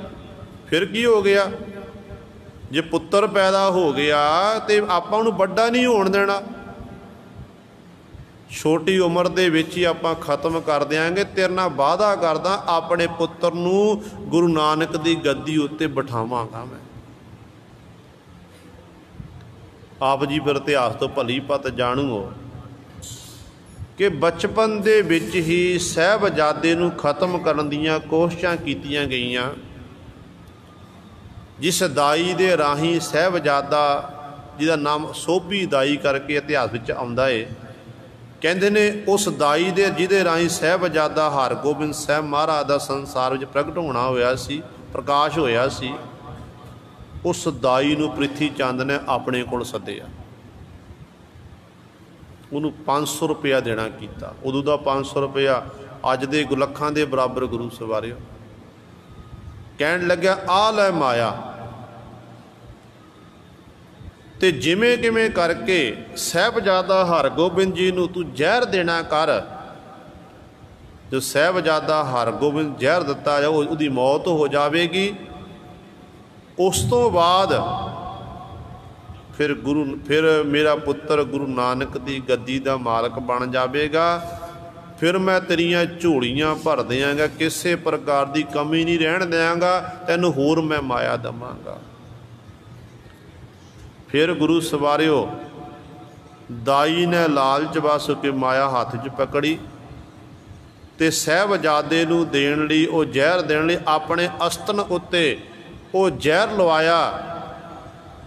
ਫਿਰ ਕੀ ਹੋ ਗਿਆ, ਜੇ ਪੁੱਤਰ ਪੈਦਾ ਹੋ ਗਿਆ ਤੇ ਆਪਾਂ ਉਹਨੂੰ ਵੱਡਾ ਨਹੀਂ ਹੋਣ ਦੇਣਾ, ਛੋਟੀ ਉਮਰ ਦੇ ਵਿੱਚ ਹੀ ਆਪਾਂ ਖਤਮ ਕਰ ਦਿਆਂਗੇ। ਤੇਰੇ ਨਾਲ ਵਾਅਦਾ ਕਰਦਾ ਆਪਣੇ ਪੁੱਤਰ ਨੂੰ ਗੁਰੂ ਨਾਨਕ ਦੀ ਗੱਦੀ ਉੱਤੇ ਬਿਠਾਵਾਂਗਾ ਮੈਂ। ਆਪ ਜੀ ਫਿਰ ਇਤਿਹਾਸ ਤੋਂ ਭਲੀ ਪਤ ਜਾਣੂ ਹੋ ਕਿ ਬਚਪਨ ਦੇ ਵਿੱਚ ਹੀ ਸਾਹਿਬਜ਼ਾਦੇ ਨੂੰ ਖਤਮ ਕਰਨ ਦੀਆਂ ਕੋਸ਼ਿਸ਼ਾਂ ਕੀਤੀਆਂ ਗਈਆਂ। ਜਿਸ ਦਾਈ ਦੇ ਰਾਹੀਂ ਸਾਹਿਬਜ਼ਾਦਾ, ਜਿਹਦਾ ਨਾਮ ਸੋਭੀ ਦਾਈ ਕਰਕੇ ਇਤਿਹਾਸ ਵਿੱਚ ਆਉਂਦਾ ਏ, ਕਹਿੰਦੇ ਨੇ ਉਸ ਦਾਈ ਦੇ ਜਿਹਦੇ ਰਾਹੀਂ ਸਾਹਿਬਜ਼ਾਦਾ ਹਰਗੋਬਿੰਦ ਸਾਹਿਬ ਮਹਾਰਾਜ ਦਾ ਸੰਸਾਰ ਵਿੱਚ ਪ੍ਰਗਟ ਹੋਣਾ ਹੋਇਆ ਸੀ, ਪ੍ਰਕਾਸ਼ ਹੋਇਆ ਸੀ, ਉਸ ਦਾਈ ਨੂੰ ਪ੍ਰਿਥੀ ਚੰਦ ਨੇ ਆਪਣੇ ਕੋਲ ਸੱਦਿਆ। ਉਹਨੂੰ 500 ਰੁਪਇਆ ਦੇਣਾ ਕੀਤਾ। ਉਦੋਂ ਦਾ 500 ਰੁਪਇਆ ਅੱਜ ਦੇ ਗੁਲੱਖਾਂ ਦੇ ਬਰਾਬਰ ਗੁਰੂ ਸਵਾਰਿਓ। ਕਹਿਣ ਲੱਗਿਆ ਆ ਲੈ ਮਾਇਆ, ਤੇ ਜਿਵੇਂ ਕਿਵੇਂ ਕਰਕੇ ਸਾਹਿਬਜ਼ਾਦਾ ਹਰਗੋਬਿੰਦ ਜੀ ਨੂੰ ਤੂੰ ਜ਼ਹਿਰ ਦੇਣਾ ਕਰ। ਜੋ ਸਾਹਿਬਜ਼ਾਦਾ ਹਰਗੋਬਿੰਦ ਜ਼ਹਿਰ ਦਿੱਤਾ ਜਾਓ, ਉਹਦੀ ਮੌਤ ਹੋ ਜਾਵੇਗੀ। ਉਸ ਤੋਂ ਬਾਅਦ ਫਿਰ ਮੇਰਾ ਪੁੱਤਰ ਗੁਰੂ ਨਾਨਕ ਦੀ ਗੱਦੀ ਦਾ ਮਾਲਕ ਬਣ ਜਾਵੇਗਾ। ਫਿਰ ਮੈਂ ਤੇਰੀਆਂ ਝੋਲੀਆਂ ਭਰ ਦਿਆਂਗਾ, ਕਿਸੇ ਪ੍ਰਕਾਰ ਦੀ ਕਮੀ ਨਹੀਂ ਰਹਿਣ ਦਿਆਂਗਾ, ਤੈਨੂੰ ਹੋਰ ਮੈਂ ਮਾਇਆ ਦੇਵਾਂਗਾ। ਫਿਰ ਗੁਰੂ ਸਵਾਰਿਓ ਦਾਈ ਨੇ ਲਾਲਚ ਵਸ ਕੇ ਮਾਇਆ ਹੱਥ 'ਚ ਪਕੜੀ ਤੇ ਸਾਹਿਬਜ਼ਾਦੇ ਨੂੰ ਦੇਣ ਲਈ, ਉਹ ਜ਼ਹਿਰ ਦੇਣ ਲਈ ਆਪਣੇ ਅਸਤਨ ਉੱਤੇ ਉਹ ਜ਼ਹਿਰ ਲਵਾਇਆ।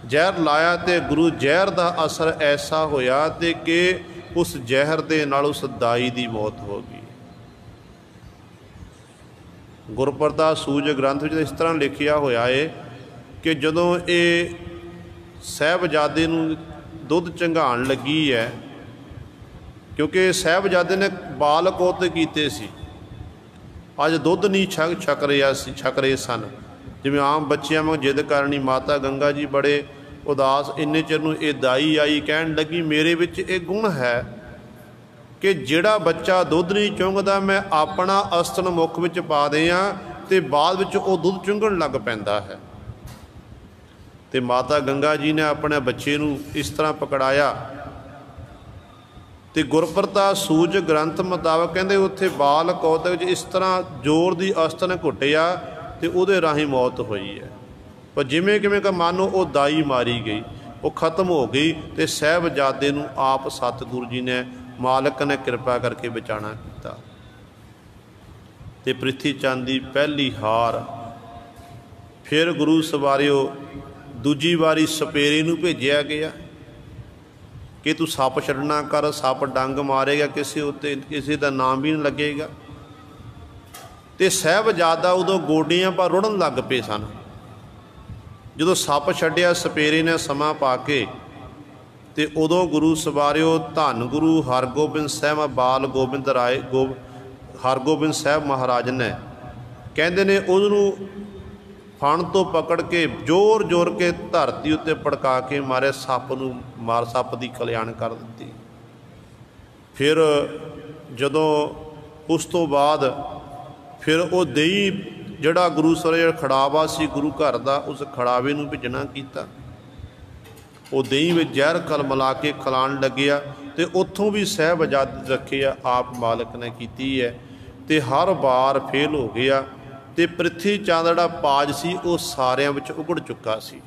ਜ਼ਹਿਰ ਲਾਇਆ ਤੇ ਗੁਰੂ ਜ਼ਹਿਰ ਦਾ ਅਸਰ ਐਸਾ ਹੋਇਆ ਤੇ ਕਿ ਉਸ ਜ਼ਹਿਰ ਦੇ ਨਾਲ ਉਸ ਦਾਈ ਦੀ ਮੌਤ ਹੋ ਗਈ। ਗੁਰਪ੍ਰਤਾਪ ਸੂਜ ਗ੍ਰੰਥ ਵਿੱਚ ਇਸ ਤਰ੍ਹਾਂ ਲਿਖਿਆ ਹੋਇਆ ਹੈ ਕਿ ਜਦੋਂ ਇਹ ਸਾਹਿਬਜ਼ਾਦੇ ਨੂੰ ਦੁੱਧ ਚੰਘਾਉਣ ਲੱਗੀ ਹੈ, ਕਿਉਂਕਿ ਸਾਹਿਬਜ਼ਾਦੇ ਨੇ ਬਾਲ ਕੌਤਕ ਕੀਤੇ ਸੀ, ਅੱਜ ਦੁੱਧ ਨਹੀਂ ਛਕ ਰਹੇ ਸਨ। ਜਿਵੇਂ ਆਮ ਬੱਚਿਆਂ ਵਾਂਗ ਜਿੱਦ ਕਰਨੀ। ਮਾਤਾ ਗੰਗਾ ਜੀ ਬੜੇ ਉਦਾਸ, ਇੰਨੇ ਚਿਰ ਨੂੰ ਇਹ ਦਾਈ ਆਈ, ਕਹਿਣ ਲੱਗੀ ਮੇਰੇ ਵਿੱਚ ਇਹ ਗੁਣ ਹੈ ਕਿ ਜਿਹੜਾ ਬੱਚਾ ਦੁੱਧ ਨਹੀਂ ਚੁੰਘਦਾ ਮੈਂ ਆਪਣਾ ਅਸਤਨ ਮੁੱਖ ਵਿੱਚ ਪਾ ਦਿਆਂ ਤੇ ਬਾਅਦ ਵਿੱਚ ਉਹ ਦੁੱਧ ਚੁੰਘਣ ਲੱਗ ਪੈਂਦਾ ਹੈ। ਤੇ ਮਾਤਾ ਗੰਗਾ ਜੀ ਨੇ ਆਪਣੇ ਬੱਚੇ ਨੂੰ ਇਸ ਤਰ੍ਹਾਂ ਪਕੜਾਇਆ। ਤੇ ਗੁਰਪ੍ਰਤਾਪ ਸੂਜ ਗ੍ਰੰਥ ਮੁਤਾਬਕ ਕਹਿੰਦੇ ਉੱਥੇ ਬਾਲ ਕੌਤਕ 'ਚ ਇਸ ਤਰ੍ਹਾਂ ਜ਼ੋਰ ਦੀ ਅਸਤਨ ਘੁੱਟਿਆ ਤੇ ਉਹਦੇ ਰਾਹੀਂ ਮੌਤ ਹੋਈ ਹੈ। ਪਰ ਜਿਵੇਂ ਕਿਵੇਂ ਕਿ ਮਾਨੋ ਉਹ ਦਾਈ ਮਾਰੀ ਗਈ, ਉਹ ਖਤਮ ਹੋ ਗਈ ਤੇ ਸਾਹਿਬਜ਼ਾਦੇ ਨੂੰ ਆਪ ਸਤਿਗੁਰੂ ਜੀ ਨੇ, ਮਾਲਕ ਨੇ ਕਿਰਪਾ ਕਰਕੇ ਬਚਾਉਣਾ ਕੀਤਾ। ਤੇ ਪ੍ਰਿਥੀ ਚੰਦ ਦੀ ਪਹਿਲੀ ਹਾਰ। ਫਿਰ ਗੁਰੂ ਸਵਾਰਿਓ ਦੂਜੀ ਵਾਰੀ ਸਪੇਰੇ ਨੂੰ ਭੇਜਿਆ ਗਿਆ ਕਿ ਤੂੰ ਸੱਪ ਛੱਡਣਾ ਕਰ, ਸੱਪ ਡੰਗ ਮਾਰੇਗਾ ਕਿਸੇ ਉੱਤੇ, ਕਿਸੇ ਦਾ ਨਾਮ ਵੀ ਨਹੀਂ ਲੱਗੇਗਾ। ਤੇ ਸਾਹਿਬਜ਼ਾਦਾ ਉਦੋਂ ਗੋਡੀਆਂ ਪਰ ਰੁੜਨ ਲੱਗ ਪਏ ਸਨ। ਜਦੋਂ ਸੱਪ ਛੱਡਿਆ ਸਪੇਰੇ ਨੇ ਸਮਾਂ ਪਾ ਕੇ, ਤੇ ਉਦੋਂ ਗੁਰੂ ਸਵਾਰਿਓ ਧੰਨ ਗੁਰੂ ਹਰਗੋਬਿੰਦ ਸਾਹਿਬ ਬਾਲ ਗੋਬਿੰਦ ਰਾਏ ਹਰਗੋਬਿੰਦ ਸਾਹਿਬ ਮਹਾਰਾਜ ਨੇ, ਕਹਿੰਦੇ ਨੇ ਉਹਨੂੰ फण तो पकड़ के जोर जोर के धरती उत्ते पड़का के मारे, सप नूं मार, सप की कल्याण कर दित्ती। फिर जदों उस तो बाद फिर वो दही जिहड़ा गुरु सरे खड़ावा सी गुरु घर का, उस खड़ावे नूं भिजणा कीता। वो दही में जहर खल मिला के खिलाण लग्या, तो उत्थों भी सहब आजादी रखी आ आप मालिक ने कीती है, तो हर बार फेल हो गया। तो पृथ्वी चंद जिहड़ा पाज सी वो सारिਆਂ विच उगड़ चुका सी।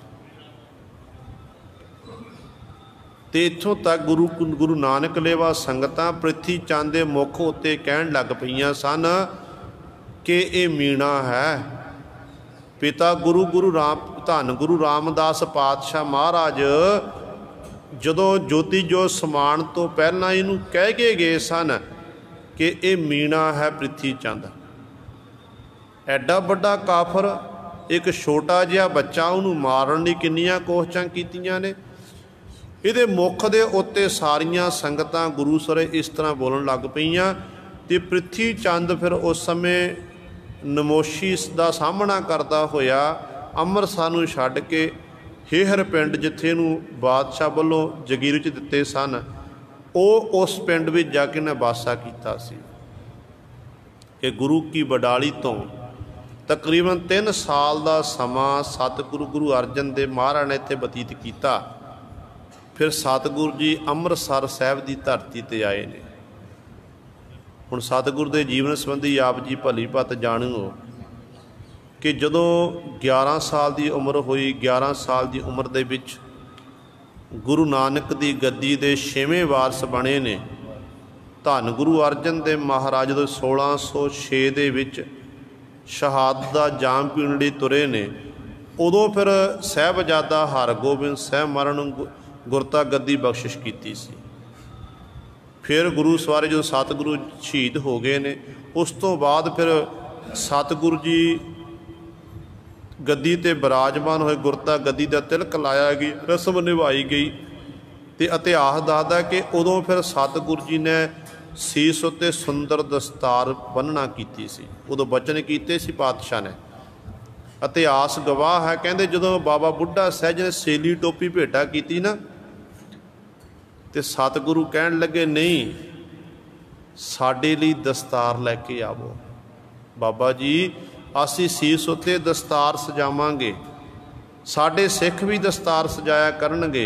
ते इत्थों तक गुरु नानक लेवा संगतां पृथ्वी चंद के मुख उत्ते कहण लग पईयां सन कि ये मीणा है। पिता गुरु धन गुरु रामदास पातशाह महाराज जदों ज्योति जो समान तो पहलां इहनूं कह के गए सन कि ये मीणा है पृथ्वी चंद। एडा बड़ा काफर, एक छोटा जिहा बच्चा, उन्होंने मारन लई किन्नियां कोशिशां कीतियां ने। इहदे मुख दे उत्ते सारियां संगतां गुरु सरे इस तरह बोलन लग पईयां। ते पृथ्वी चंद फिर उस समय नमोशी का सामना करता होया ਅੰਮ੍ਰਿਤਸਰ ਨੂੰ छड्ड के हेहर पिंड जिथे नूं बादशाह वल्लों जगीर च दिते सन, वो उस पिंड में जाके ने वासा कीता सी। कि गुरु की बडाली तो तकरीबन 3 साल का समा सतगुरु गुरु अर्जन देव महाराज ने इत्थे बतीत किया। फिर सतगुरु जी ਅੰਮ੍ਰਿਤਸਰ साहिब की धरती ते आए ने। हुण सतगुरु के जीवन संबंधी आप जी भली भत जाणो कि जदों 11 साल की उम्र हुई, 11 साल की उम्र दे विच गुरु नानक की गद्दी के 6वें वारस बने ने। धन गुरु अर्जन देव महाराज जो 1606 दे विच शहादत का जाम पीण लई तुरे ने, उदों फिर साहिबजादा हरगोबिंद साहिब महाराज नूं गुरता गद्दी बख्शिश की सी। फिर गुरु सवारे जो सतगुरु शहीद हो गए ने, उस तो बाद फिर सतगुरु जी गद्दी ते विराजमान होए, गुरता गद्दी का तिलक लाया गई, रस्म निभाई गई। तो इतिहास दसदा कि उदों फिर सतगुरु जी ने सीस उत्ते सुंदर दस्तार बन्हना की सी, उदों बचन कीते सी पातशाह ने। इतिहास गवाह है, कहते जदों बाबा बुढ़ा सहज ने सेली टोपी भेटा की ना, तो सतगुरु कहन लगे नहीं साडे लई दस्तार लैके आवो। बाबा जी असी सीस उत्ते दस्तार सजावांगे, साडे सिख भी दस्तार सजाया करनगे,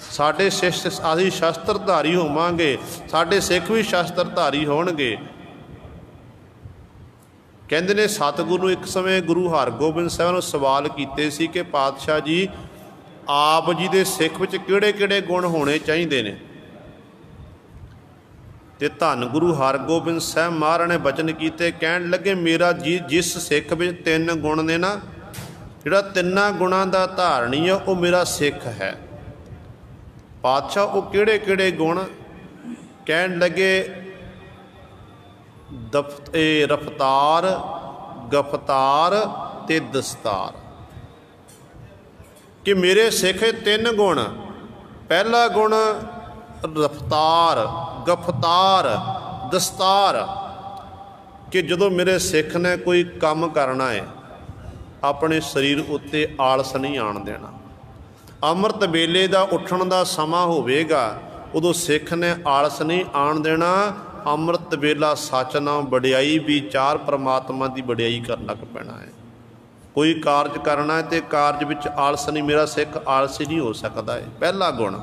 साडे सिख असी शस्त्रधारी होवांगे, साडे सिख भी शस्त्रधारी होणगे। कहंदे ने सतगुरु एक समय गुरु हरगोबिंद साहिब नूं सवाल कीते सी कि पातशाह जी आप जी दे सिख विच किहड़े-किहड़े गुण होने चाहिए ने। ते धन गुरु हरगोबिंद साहिब महाराज ने बचन कीते, कहण लगे मेरा जी जिस सिख विच 3 गुण ने ना, जिहड़ा 3 गुणां दा धारणी है वो मेरा सिख है। पातशाह वो किहड़े-किहड़े गुण? कहण लगे रफ्तार, गफ्तार ते दस्तार। कि मेरे सिख 3 गुण, पहला गुण रफ्तार, गफ्तार, दस्तार। कि जदों मेरे सिख ने कोई काम करना है अपने शरीर उत्ते आलस नहीं आण देना। अमृत वेले का उठण का समा होवेगा, उदों सिख ने आलस नहीं आण देना। अमृत वेला सच नाम वडियाई विचार परमात्मा की वडियाई करन लग पैना है। कोई कारज करना है तो कारज विच आलस नहीं, मेरा सिख आलसी नहीं हो सकता है, पहला गुण।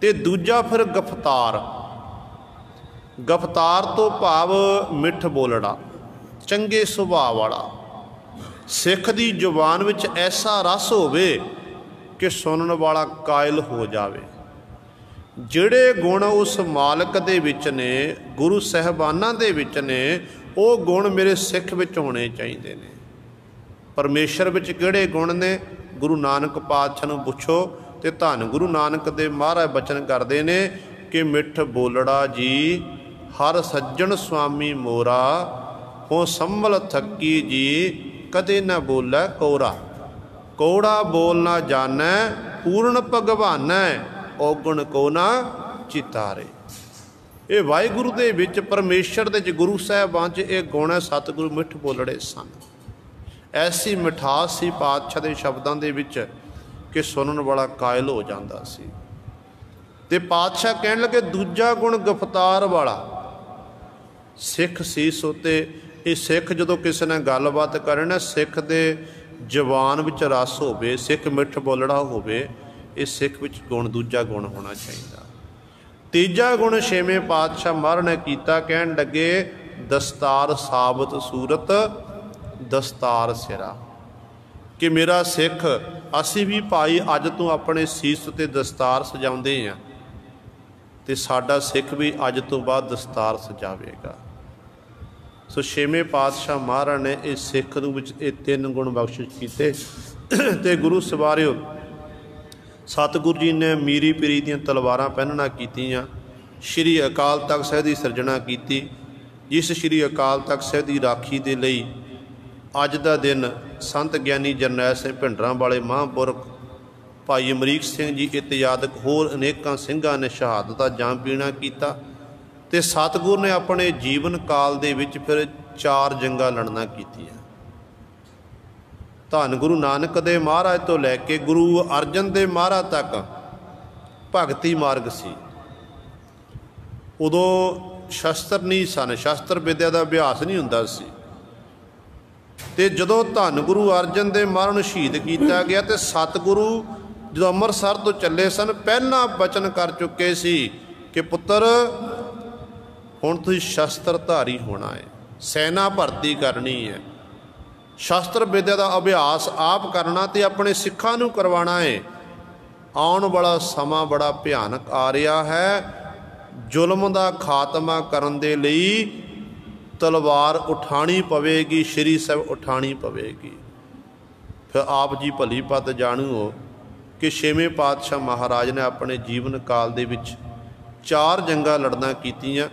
ते दूजा फिर गफ्तार। गफ्तार तो भाव मिठ बोलड़ा, चंगे सुभाव वाला। सिख दी जुबान विच ऐसा रस होवे कि सुनने वाला कायल हो जावे। जिहड़े गुण उस मालिक दे विच ने, गुरु साहिबाना दे विच ने, वो गुण मेरे सिख विच होने चाहिए ने। परमेश्वर विच किहड़े गुण ने? गुरु नानक पातशाह नूं पुछो ते धन गुरु नानक देव महाराज बचन करते ने कि मिठ बोलड़ा जी हर सज्जन स्वामी मोरा, हो संभल थकी जी कदे न बोलै कोरा। कोड़ा बोल ना जानै पूर्ण भगवानै, औगुण को ना चितारे। ये वाहिगुरु दे विच परमेश्वर दे गुरु साहिबां च ये गुण है। सतगुरु मिठ बोलड़े सन। ऐसी मिठास सी पातशाह दे शब्दां दे विच कि सुनन वाला कायल हो जाता सी। ते पातशाह कहण लगे दूजा गुण गिरफ्तार वाला सिख सी। सो ते ये सिख जदों किसी ने गलबात करे ना, सिख दे जवान विच रस होवे, सिख मिठ बोलड़ा होवे, ये सिख विच गुण दूजा गुण होना चाहिए। तीजा गुण छेवें पातशाह महाराज ने कीता, कहण लगे दस्तार साबत सूरत दस्तार सिरा, कि मेरा सिख असी भी भाई अज तो अपने सीस ते दस्तार सजाउंदे हां ते साडा सिख भी अज तो बाद दस्तार सजावेगा। सो छेवें पातशाह महाराज ने इस सिख नूं विच ये तीन गुण बख्शिश कीते। ते गुरु सवारियो सतगुरु जी ने मीरी पीरी दीयां तलवारां पहनना कीतियां, श्री अकाल तख्त साहिब की सिरजना की। जिस श्री अकाल तख्त साहिब की राखी दे लई अज दा दिन संत ज्ञानी जरनैल सिंह भिंडरां वाले महापुरख भाई अमरीक सिंह जी इत्यादक होर अनेकां सिंघां ने शहादत दा जाम पीना कीता। ते सतगुर ने अपने जीवन काल दे विच फिर 4 जंगां लड़ना कीतियां। धन गुरु नानक दे महाराज तो लैके गुरु अर्जन दे महाराज तक भगती मार्ग सी। उदों शस्त्र नहीं सन, शस्त्र विद्या का अभ्यास नहीं हुंदा सी। ते जदों धन गुरु अर्जन दे महाराज नूं शहीद किया गया तो सतगुरु जो अमृतसर तो चले सन पहला बचन कर चुके सी कि पुत्र हुण तुसीं शस्त्रधारी होना है, सेना भर्ती करनी है, शस्त्र विद्या का अभ्यास आप करना ते अपने सिखां नूं करवाना है। आउण वाला समा बड़ा भयानक आ रहा है, जुल्म का खात्मा करन दे लई तलवार उठानी पवेगी, श्री साहब उठानी पवेगी। फिर आप जी भली पत जाणू हो कि छेवें पातशाह महाराज ने अपने जीवन काल दे विच 4 जंगां लड़ना कीतियां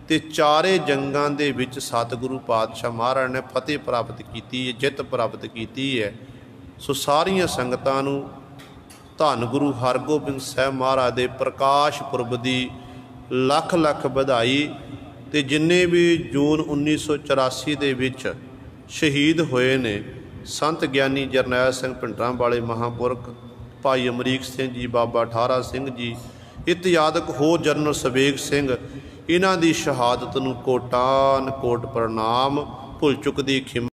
ते चारे जंगां दे विच सतगुरु पातशाह महाराज ने फतेह प्राप्त की, जित प्राप्त की है। सो सारियां संगतां नूं धन गुरु हरगोबिंद साहब महाराज दे प्रकाश पुरब दी लख लख बधाई। ते जिन्ने भी जून 1984 दे विच शहीद होए ने संत ज्ञानी जरनैल सिंह भिंडरां वाले महापुरख भाई अमरीक सिंह जी, बाबा ठारा सिंह जी इत्यादक होर जनरल सवेग सिंह, इन्हां दी शहादत नूं कोटान कोट प्रणाम, भुल चुक दी खिमा।